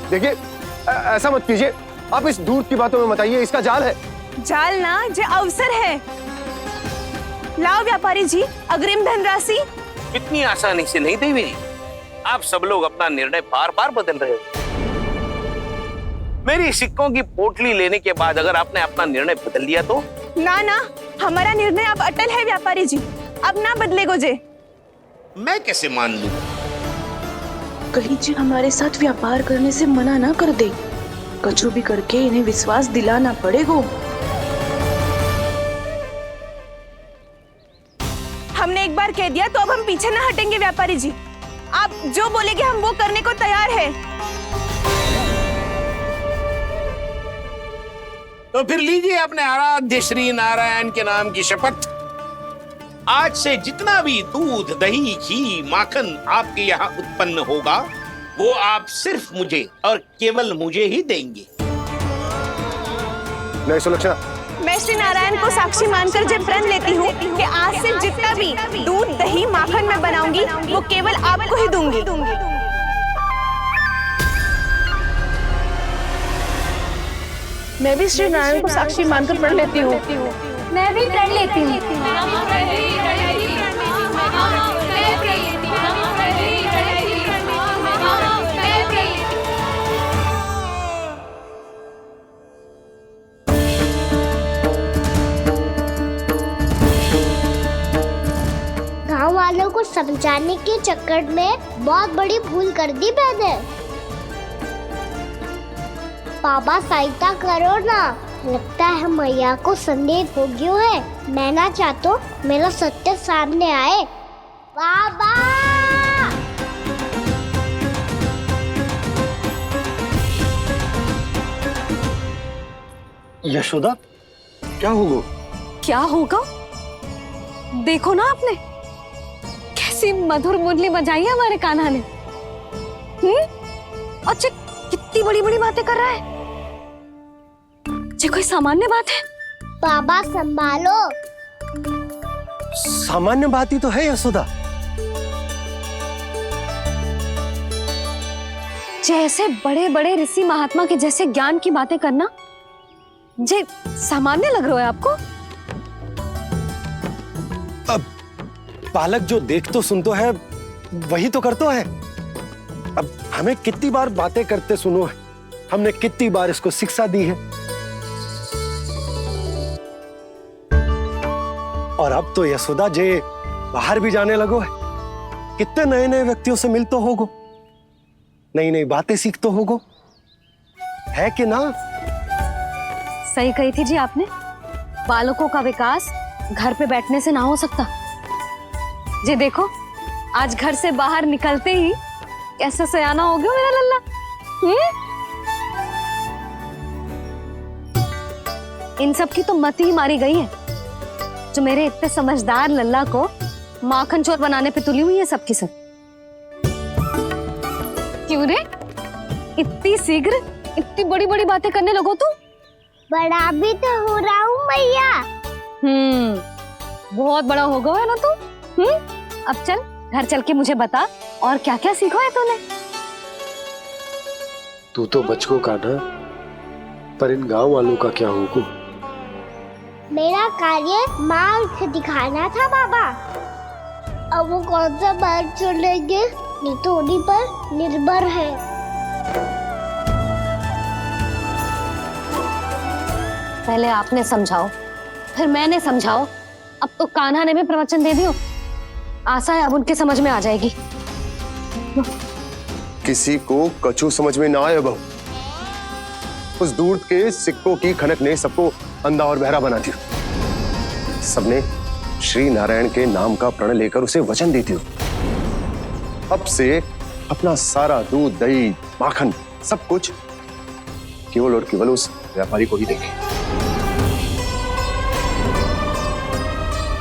देखिए, ऐसा मत कीजिए। आप इस दूध की बातों में मत आइए, इसका जाल है। जाल ना, जो अवसर है। लाओ व्यापारी जी, अग्रिम धनराशि। इतनी आसानी से नहीं देवी जी। आप सब लोग अपना निर्णय बार बार बदल रहे हो। मेरी सिक्कों की पोटली लेने के बाद अगर आपने अपना निर्णय बदल दिया तो? ना ना, हमारा निर्णय अब अटल है व्यापारी जी, अब ना बदलेगो जे। मैं कैसे मान लूं? कहीं जी हमारे साथ व्यापार करने से मना ना कर दे। कछु भी करके इन्हें विश्वास दिलाना पड़ेगा। हमने एक बार कह दिया तो अब हम पीछे ना हटेंगे व्यापारी जी। आप जो बोलेंगे हम वो करने को तैयार है। तो फिर लीजिए अपने आराध्य श्री नारायण के नाम की शपथ। आज से जितना भी दूध, दही, घी, माखन आपके यहाँ उत्पन्न होगा वो आप सिर्फ मुझे और केवल मुझे ही देंगे। नहीं सुलक्षणा, मैं श्री नारायण को साक्षी मानकर जब प्रण लेती हूँ कि आज से जितना भी दूध, दही, माखन मैं बनाऊंगी वो केवल आपको ही दूंगी। मैं भी श्री नारायण को साक्षी मानकर प्रण लेती हूँ। मैं भी प्रण लेती हूँ। गांव वालों को समझाने के चक्कर में बहुत बड़ी भूल कर दी मैंने। बाबा सहायता करो ना, लगता लगता है मैया को संदेह हो गयो है। मैं ना चाहतो मेरा सत्य सामने आए। बाबा यशोदा, क्या होगा? क्या होगा? देखो ना आपने कैसी मधुर मुरली बजाई है हमारे कान्हा ने। अच्छा कितनी बड़ी बड़ी बातें कर रहा है। ये कोई सामान्य बात है? बाबा संभालो। सामान्य बात ही तो है यशोदा। जैसे बड़े बड़े ऋषि महात्मा के जैसे ज्ञान की बातें करना जे सामान्य लग रहा है आपको? अब बालक जो देख तो सुन तो है वही तो कर तो है। अब हमें कितनी बार बातें करते सुनो है, हमने कितनी बार इसको शिक्षा दी है। और अब तो यशोदा जे बाहर भी जाने लगो है, कितने नए नए व्यक्तियों से मिल तो होगो, नई नई बातें सीख तो होगो, है कि ना? सही कही थी जी आपने। बालकों का विकास घर पे बैठने से ना हो सकता। जी देखो आज घर से बाहर निकलते ही कैसे सयाना हो गया मेरा लल्ला। इन सब की तो मत ही मारी गई है जो मेरे इतने समझदार लल्ला को माखन चोर बनाने पे तुली हुई है सबकी सब। क्यों रे इतनी शीघ्र इतनी बड़ी बड़ी बातें करने लगो तू? बड़ा भी तो हो रहा हूँ मैया। बहुत बड़ा हो गया है ना तू। अब चल घर चल के मुझे बता और क्या क्या सीखा है तूने? तू तो बचको कान्हा, पर इन गांव वालों का क्या होगा? मेरा कार्य मार्ग दिखाना था बाबा। अब वो कौन सा मार्ग चलेंगे ये तो उन्हीं पर निर्भर है। पहले आपने समझाओ फिर मैंने समझाओ। अब तो कान्हा ने भी प्रवचन दे दियो। आशा है अब उनके समझ में आ जाएगी। किसी को कछु समझ में ना आए बहू। उस दूध के सिक्कों की खनक ने सबको अंधा और बहरा बना दिया। सबने श्री नारायण के नाम का प्रण लेकर उसे वचन देती हो। अब से अपना सारा दूध दही माखन सब कुछ केवल और केवल उस व्यापारी को ही देंगे।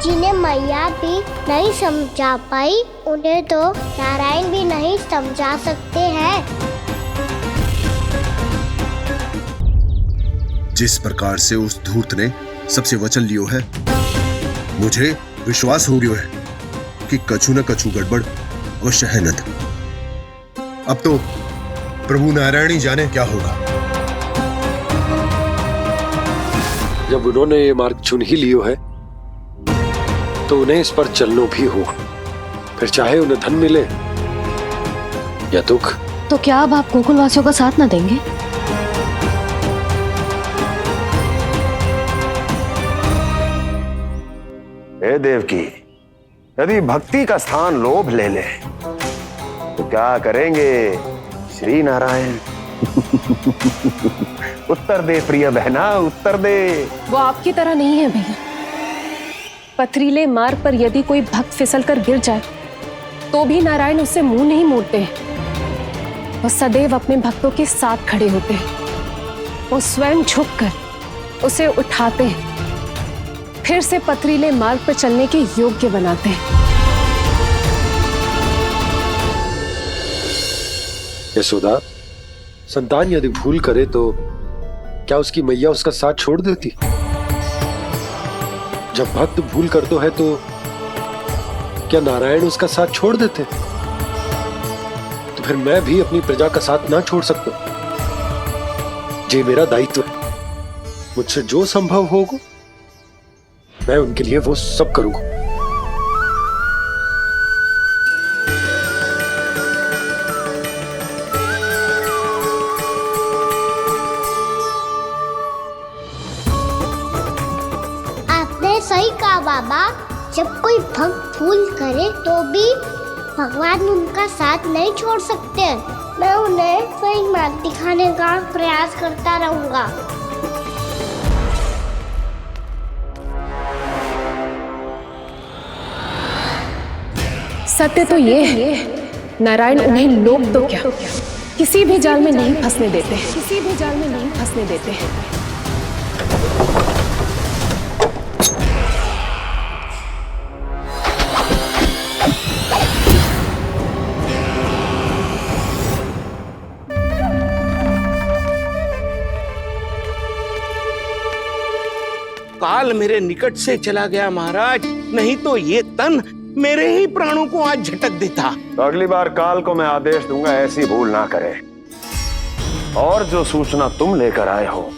जिन्हें मैया भी नहीं समझा पाई उन्हें तो नारायण भी नहीं समझा सकते हैं। जिस प्रकार से उस धूर्त ने सबसे वचन लियो है, मुझे विश्वास हो गयो है कि कछु न कछु गड़बड़ अवश्य है नंद। अब तो प्रभु नारायण ही जाने क्या होगा। जब उन्होंने ये मार्ग चुन ही लियो है तो उन्हें इस पर चलना भी होगा, फिर चाहे उन्हें धन मिले या दुख। तो क्या अब आप गोकुलवासियों का साथ ना देंगे? हे देवकी, यदि भक्ति का स्थान लोभ ले ले तो क्या करेंगे श्री नारायण? उत्तर दे प्रिय बहना, उत्तर दे। वो आपकी तरह नहीं है भैया। पथरीले मार्ग पर यदि कोई भक्त फिसल कर गिर जाए तो भी नारायण उससे मुंह नहीं मोड़ते हैं। वो सदैव अपने भक्तों के साथ खड़े होते हैं। वो स्वयं झुककर उसे उठाते हैं, फिर से पथरीले मार्ग पर चलने के योग्य बनाते हैं। यशोदा, संतान यदि भूल करे तो क्या उसकी मैया उसका साथ छोड़ देती? जब भक्त भूल कर तो है तो क्या नारायण उसका साथ छोड़ देते? तो फिर मैं भी अपनी प्रजा का साथ ना छोड़ सकता। ये मेरा दायित्व है। मुझसे जो संभव होगा मैं उनके लिए वो सब करूंगा। सही कहा बाबा। जब कोई भक्त भूल करे तो भी भगवान उनका साथ नहीं छोड़ सकते। मैं उन्हें सही मार्ग दिखाने का प्रयास करता रहूंगा। सत्य तो ये है, नारायण उन्हें लोग तो क्या किसी भी जाल में नहीं फंसने देते, किसी भी जाल में नहीं फंसने देते हैं। काल मेरे निकट से चला गया महाराज, नहीं तो ये तन मेरे ही प्राणों को आज झटक देता। तो अगली बार काल को मैं आदेश दूंगा ऐसी भूल ना करे। और जो सूचना तुम लेकर आए हो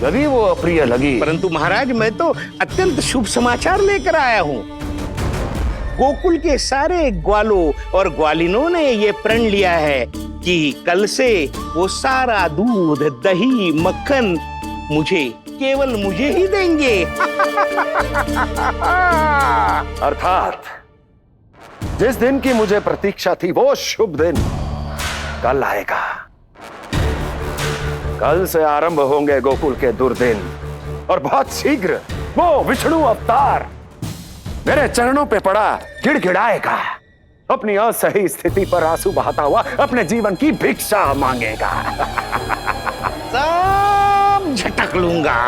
यदि वो अप्रिय लगी, परंतु महाराज मैं तो अत्यंत शुभ समाचार लेकर आया हूँ। गोकुल के सारे ग्वालों और ग्वालिनों ने ये प्रण लिया है कि कल से वो सारा दूध, दही, मक्खन केवल मुझे ही देंगे। अर्थात जिस दिन की मुझे प्रतीक्षा थी वो शुभ दिन कल आएगा। कल से आरंभ होंगे गोकुल के दुर्दिन और बहुत शीघ्र वो विष्णु अवतार मेरे चरणों पे पड़ा गिड़गिड़ाएगा, अपनी असही स्थिति पर आंसू बहाता हुआ अपने जीवन की भिक्षा मांगेगा। सब झटक लूंगा।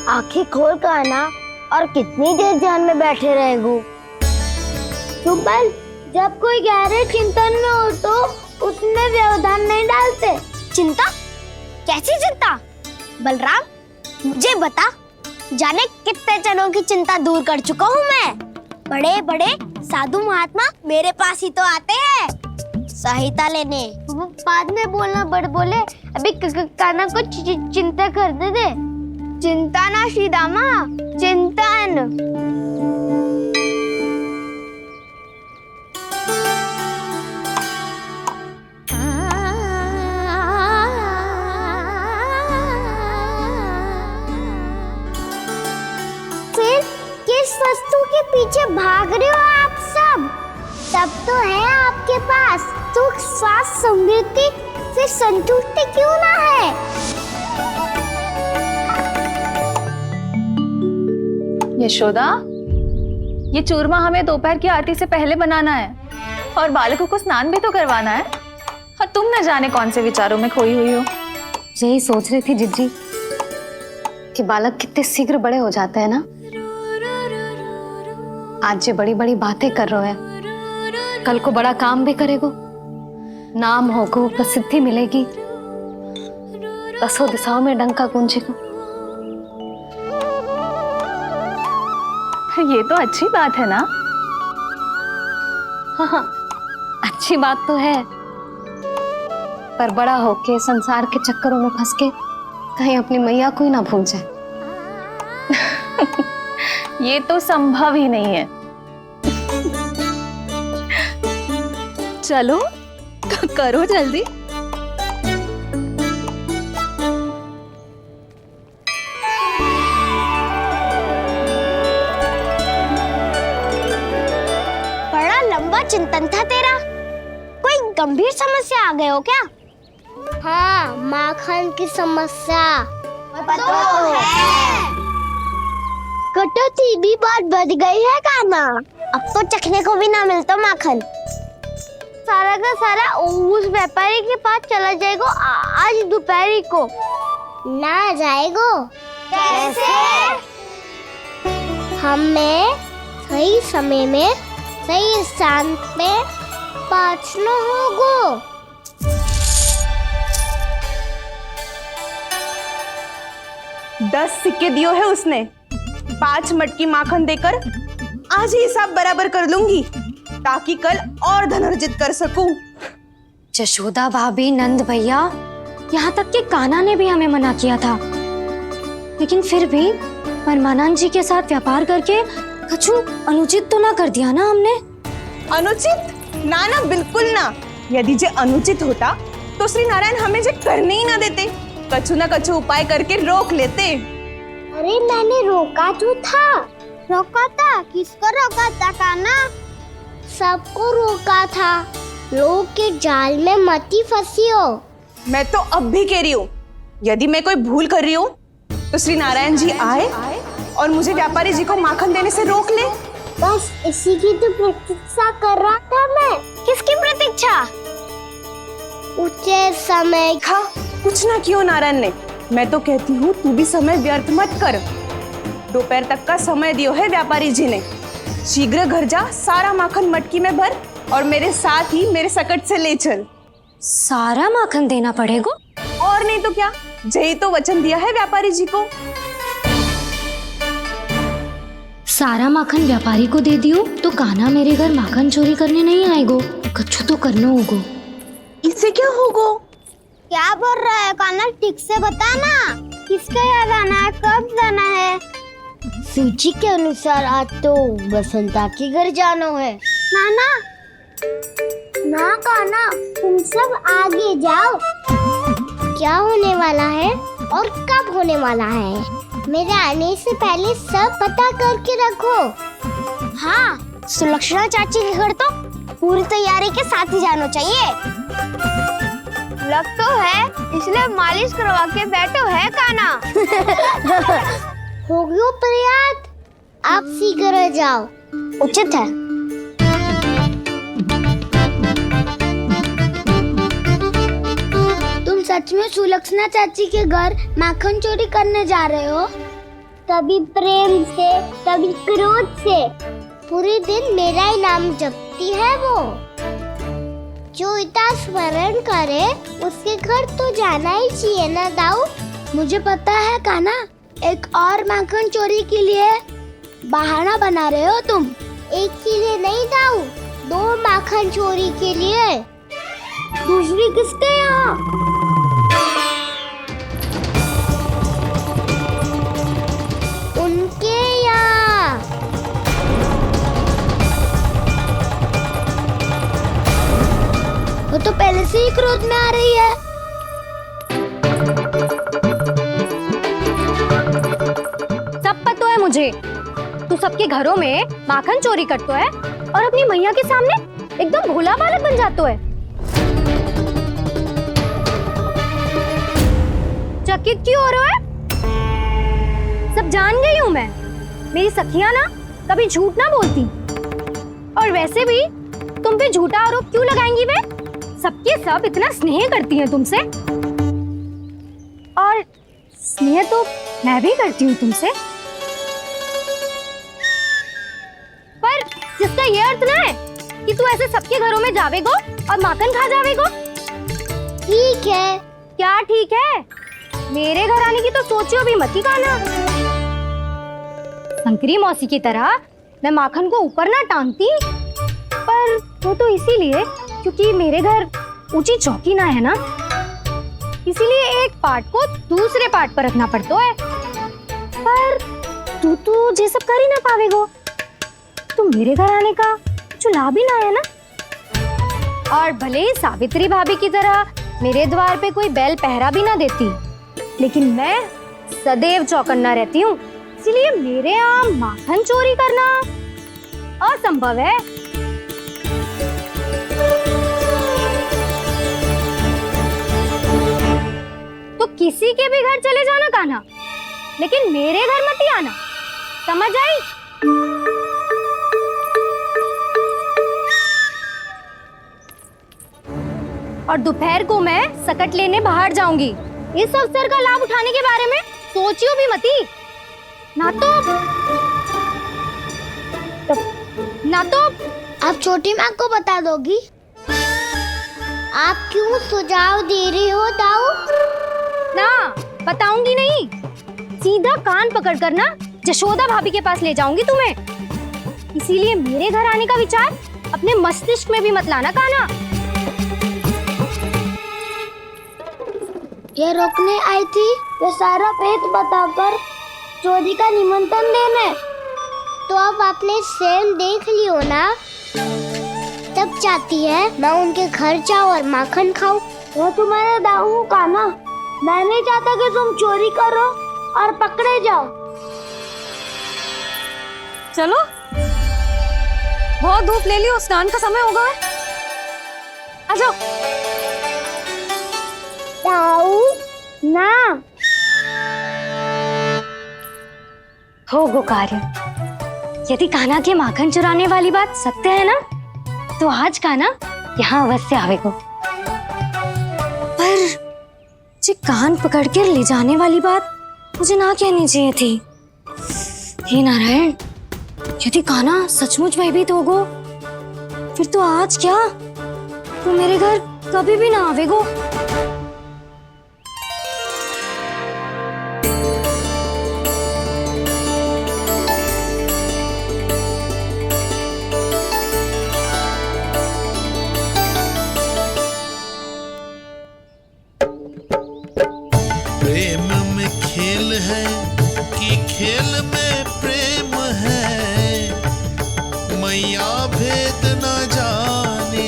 आंखें खोल कर आना और कितनी देर ध्यान में बैठे रहेगो? सुबह जब कोई गहरे चिंतन में हो तो उसमें व्यवधान नहीं डालते। चिंता? कैसी चिंता? बलराम मुझे बता, जाने कितने जनों की चिंता दूर कर चुका हूँ मैं। बड़े बड़े साधु महात्मा मेरे पास ही तो आते हैं सहायता लेने। बाद में बोलना बड़ बोले, अभी काना को चिंता करने दे। चिंता ना श्रीदामा, चिंतन। फिर किस वस्तु के पीछे भाग रहे हो आप सब? सब तो है आपके पास सुख, स्वास्थ्य, समृद्धि, फिर संतुष्टि क्यों ना है? यशोदा, ये चूरमा हमें दोपहर की आरती से पहले बनाना है और बालकों को स्नान भी तो करवाना है, और तुम न जाने कौन से विचारों में खोई हुई हो। यही सोच रही थी जिज्जी कि बालक कितने शीघ्र बड़े हो जाते हैं ना। आज जो बड़ी बड़ी बातें कर रहे हैं, कल को बड़ा काम भी करेगो, नाम होगो, प्रसिद्धि मिलेगी, दसों दिशाओं में डंका गूंजेगा। ये तो अच्छी बात है ना? हाँ, अच्छी बात तो है, पर बड़ा होके संसार के चक्करों में फंस के कहीं अपनी मैया को ही ना भूल जाए। ये तो संभव ही नहीं है। चलो करो जल्दी। बड़ा लंबा चिंतन था तेरा। कोई गंभीर समस्या आ गए हो क्या? हाँ, माखन की समस्या तो है। कटौती भी बहुत बढ़ गई है काना। अब तो चखने को भी ना मिलता माखन। सारा का सारा उस व्यापारी के पास चला जाएगा आज दोपहर को। ना जाएगो? कैसे? हमें सही समय में सही स्थान पे पहुंचना होगा। दस सिक्के दियो है उसने, 5 मटकी माखन देकर आज ही हिसाब बराबर कर लूंगी ताकि कल और धन अर्जित कर सकूं। जशोदा भाभी, नंद भैया, यहाँ तक कि कान्हा ने भी हमें मना किया था, लेकिन फिर भी परमानंद जी के साथ व्यापार करके कुछ अनुचित तो ना कर दिया ना हमने? अनुचित? ना ना, बिल्कुल ना। यदि जे अनुचित होता तो श्री नारायण हमें जे करने ही ना देते, कछु ना कछु उपाय करके रोक लेते। अरे मैंने रोका तो था। रोका था? किसको रोका था कान्हा? सबको रोका था। लोग के जाल में मत ही फंसी हो। मैं तो अब भी कह रही हूँ, यदि मैं कोई भूल कर रही हूँ तो श्री नारायण जी आए और मुझे व्यापारी जी को माखन देने से रोक ले। बस इसी की तो प्रतीक्षा कर रहा था मैं। किसकी प्रतीक्षा? उचित समय का कुछ ना किया नारायण ने। मैं तो कहती हूँ तू भी समय व्यर्थ मत कर। दोपहर तक का समय दियो है व्यापारी जी ने। शीघ्र घर जा, सारा माखन मटकी में भर और मेरे साथ ही मेरे सकट से ले चल। सारा माखन देना पड़ेगा? और नहीं तो क्या, यही तो वचन दिया है व्यापारी जी को। सारा माखन व्यापारी को दे दियो तो कान्हा मेरे घर माखन चोरी करने नहीं आएगो। कछु तो करना होगो। इससे क्या होगो? क्या बोल रहा है कान्हा, ठीक से बता ना। किसका यहाँ जाना है, कब जाना है? सूची के अनुसार आज तो बसंता के घर जाना है। नाना ना कान्हा, तुम सब आगे जाओ। क्या होने वाला है और कब होने वाला है, मेरे आने से पहले सब पता करके रखो। हाँ, सुलक्षणा चाची के घर तो पूरी तैयारी के साथ ही जाना चाहिए। लग तो है, इसलिए मालिश करवा के बैठो है कान्हा। हो गयो प्रयास, आप शीघ्र जाओ, उचित है। तुम सच में सुलक्षणा चाची के घर माखन चोरी करने जा रहे हो? कभी प्रेम से, कभी क्रोध से, पूरे दिन मेरा ही नाम जपती है वो। जो इतना स्मरण करे उसके घर तो जाना ही चाहिए ना दाऊ। मुझे पता है कान्हा, एक और माखन चोरी के लिए बहाना बना रहे हो तुम। एक के लिए नहीं दाऊ, 2 माखन चोरी के लिए। दूसरी किसके यहाँ? उनके यहाँ। वो तो पहले से ही क्रोध में आ रही है। सब पता है मुझे, तू सबके घरों में माखन चोरी करतो है और अपनी मैया के सामने एकदम भोला बालक बन जातो है। चकित क्यों हो रहा है? सब जान गई हूँ मैं। मेरी सखियां ना कभी झूठ ना बोलती, और वैसे भी तुम पे झूठा आरोप क्यों लगाएंगी वे? सबके सब इतना स्नेह करती हैं तुमसे, और स्नेह तो मैं भी करती हूँ तुमसे। पर जिसका ये अर्थ ना है कि तू ऐसे सबके घरों में जावेगो और माखन खा जावेगो। ठीक है। क्या ठीक है? मेरे घर आने की तो सोचियो भी मत ही कान्हा। शंकरी मौसी की तरह मैं माखन को ऊपर ना टांगती, पर वो तो इसीलिए क्योंकि मेरे घर ऊंची चौकी ना है ना, इसीलिए एक पार्ट को दूसरे पार्ट पर रखना पड़ता है। पर तू तो ये सब कर ही ना पावेगो, तो मेरे घर आने का कुछ लाभ ही ना है ना। और भले ही सावित्री भाभी की तरह मेरे द्वार पे कोई बैल पहरा भी ना देती, लेकिन मैं सदैव चौकन्ना रहती हूँ, इसीलिए मेरे यहाँ माखन चोरी करना असंभव है। तो किसी के भी घर चले जाना कान्हा, लेकिन मेरे घर मत ही आना, समझ आई? और दोपहर को मैं सकट लेने बाहर जाऊंगी। इस अवसर का लाभ उठाने के बारे में सोचियो भी मती, ना तो आप छोटी माँ को बता दोगी? आप क्यों सुझाव दे रही हो दाऊ? ना, बताऊंगी नहीं। सीधा कान पकड़ कर ना जशोदा भाभी के पास ले जाऊंगी तुम्हें। इसीलिए मेरे घर आने का विचार अपने मस्तिष्क में भी मत लाना कान्हा। ये रोकने आई थी ये सारा भेद बताकर चोरी का निमंत्रण देने। तो अब आपने स्वयं देख लियो ना, तब चाहती है मैं उनके घर जाऊँ और माखन खाऊं। वो तुम्हारा दाऊ कान्हा, मैं नहीं चाहता कि तुम चोरी करो और पकड़े जाओ। चलो, बहुत धूप ले लियो, स्नान का समय होगा है। आ जाओ। दाऊ ना, हो गो कार्य। यदि कान्हा के माखन चुराने वाली बात सत्य है ना, तो आज कान्हा यहाँ अवश्य आवेगो। पर जी कान पकड़ कर ले जाने वाली बात मुझे ना कहनी चाहिए थी। हे नारायण, यदि कान्हा सचमुच भयभीत होगो, फिर तो आज क्या, तो मेरे घर कभी भी ना आवेगो। प्रेम में खेल है कि खेल में प्रेम है, मैया भेद न जाने।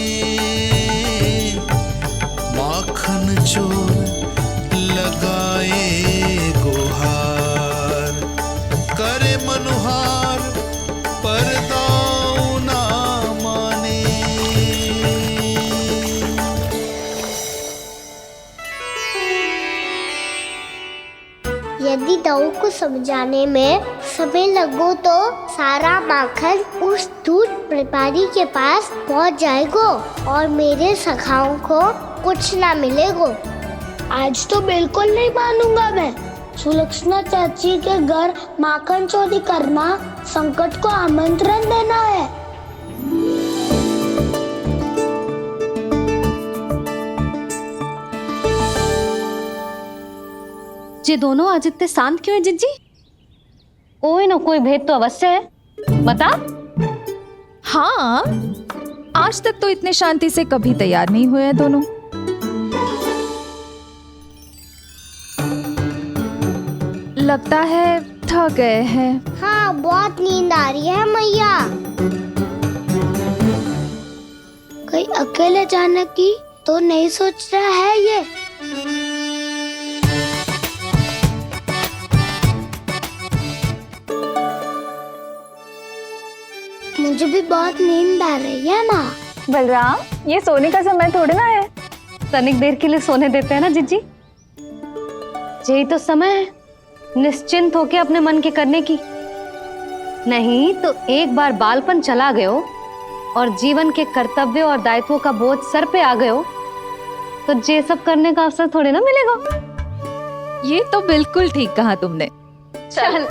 माखन चोर लगाए गुहार, करे मनुहार पर दाऊ ना माने। यदि दाऊ को समझाने में समय लगो तो सारा माखन उस दूध व्यापारी के पास पहुंच जाएगो और मेरे सखाओं को कुछ ना मिलेगो। आज तो बिल्कुल नहीं मानूंगा मैं। सुलक्षणा चाची के घर माखन चोरी करना संकट को आमंत्रण देना है। ये दोनों आज इतने शांत क्यों है जिज्जी? कोई ना कोई भेद तो अवश्य है, बता। हाँ, आज तक तो इतने शांति से कभी तैयार नहीं हुए हैं दोनों। लगता है थक गए हैं। हाँ, बहुत नींद आ रही है मैया। कहीं अकेले जाने की तो नहीं सोच रहा है ये? मुझे भी बहुत नींद आ रही है माँ। बलराम, ये सोने का समय थोड़ी ना है। तनिक देर के लिए सोने देते हैं ना जिज्जी। यही तो समय है निश्चिंत होके अपने मन के करने की। नहीं तो एक बार बालपन चला गयो और जीवन के कर्तव्यों और दायित्वों का बोझ सर पे आ गयो, तो ये सब करने का अवसर थोड़ी ना मिलेगा। ये तो बिल्कुल ठीक कहा तुमने। चल।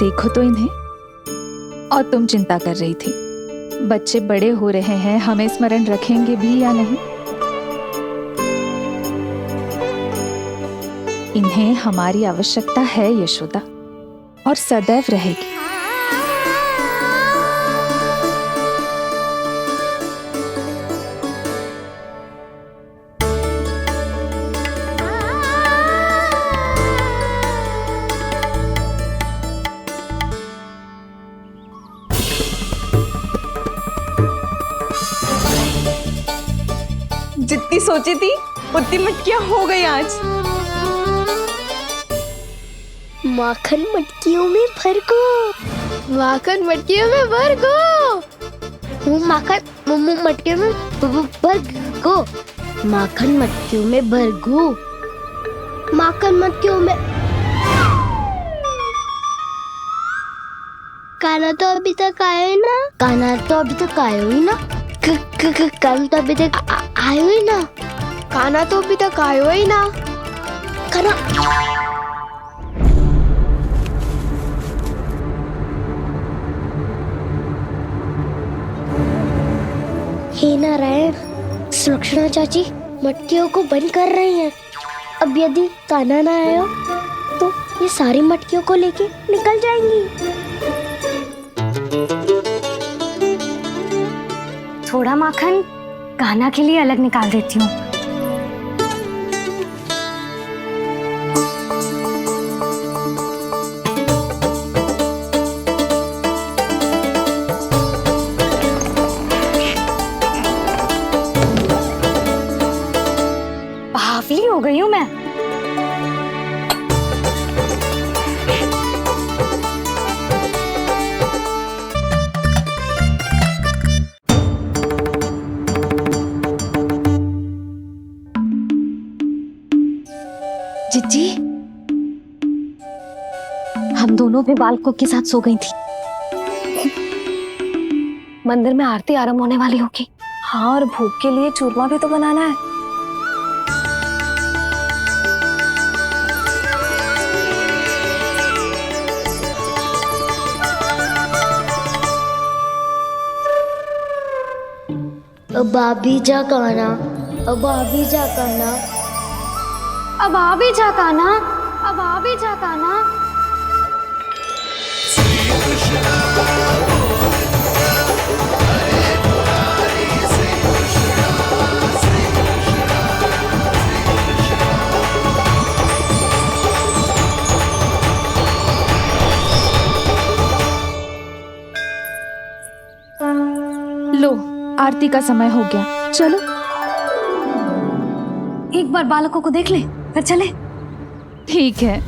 देखो तो इन्हें। और तुम चिंता कर रही थी बच्चे बड़े हो रहे हैं, हमें स्मरण रखेंगे भी या नहीं। इन्हें हमारी आवश्यकता है यशोदा, और सदैव रहेगी। जितनी सोची थी उतनी मटकियां हो गई आज। माखन मटकियों में भर गो। माखन मटकियों में भर गो। माखन मटकियों में भर गो। माखन मटकियों में भर गो। माखन मटकियों में। कान्हा तो अभी तक आया ही ना। कान्हा तो अभी तक आया ही ना। कान्हा तो अभी तक आयो ही ना। कान्हा तो अभी तक आयो ही ना। कान्हा हे नारायण, सुलक्षणा चाची मटकियों को बंद कर रही हैं। अब यदि कान्हा ना आया तो ये सारी मटकियों को लेके निकल जाएंगी। थोड़ा माखन कान्हा के लिए अलग निकाल देती हूँ। बावली हो गई हूँ मैं। हम दोनों भी बालकों के साथ सो गई थी। मंदिर में आरती आरंभ होने वाली होगी। हाँ, और भूख के लिए चूरमा भी तो बनाना है। अब आबी जा काना, अब आबी जा काना, अब आ भी जा काना, अब आ भी जा काना। लो, आरती का समय हो गया, चलो। एक बार बालकों को देख ले, फिर चले। ठीक है।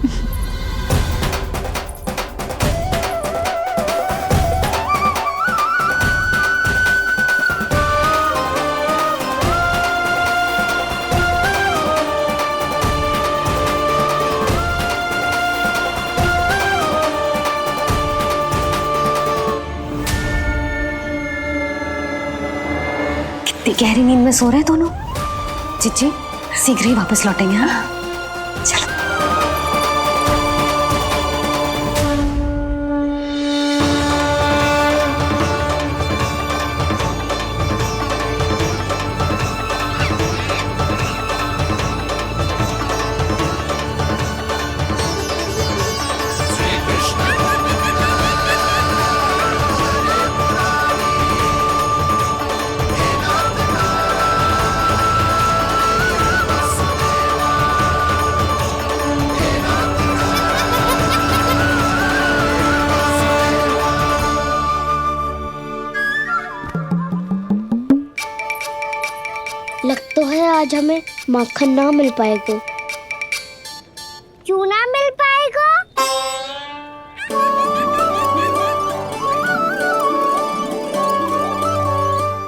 कितनी गहरी नींद में सो रहे दोनों। जीजी शीघ्र ही वापस लौटेंगे। हाँ, चलो। लग तो है आज हमें माखन ना मिल पाएगा। क्यों ना मिल पाएगा?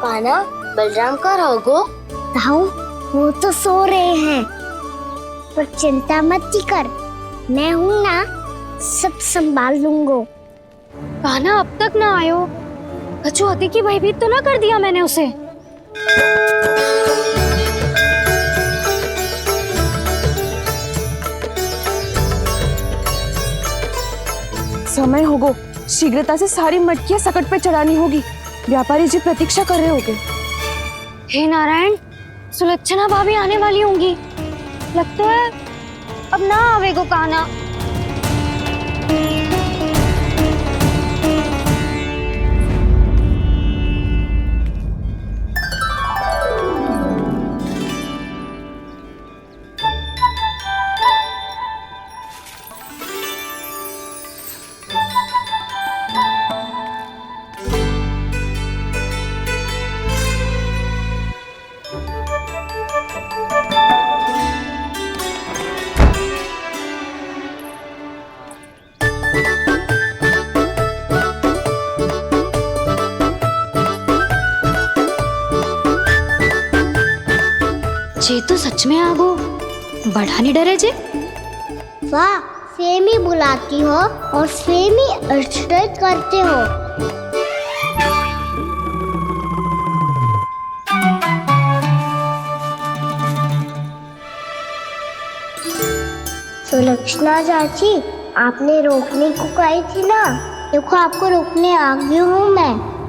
काना, बलराम का रहोगो? ताऊ, वो तो सो रहे हैं, पर चिंता मत कर, मैं हूँ ना, सब संभाल लूंगो। कान्हा अब तक ना आयो, कछु अति की भयभीत तो ना कर दिया मैंने उसे? समय होगो, शीघ्रता से सारी मटकियां सकट पे चढ़ानी होगी। व्यापारी जी प्रतीक्षा कर रहे होंगे। हे नारायण, सुलक्षणा भाभी आने वाली होंगी। लगता है अब ना आवेगो कान्हा। जे तो सच में आगो, बड़ा नहीं डरे जे। वाह, सेम ही बुलाती हो और सेम ही अर्चना करते हो। सुलक्षणा चाची, आपने रोकने को कही थी ना, देखो आपको रोकने आ गई हूँ मैं।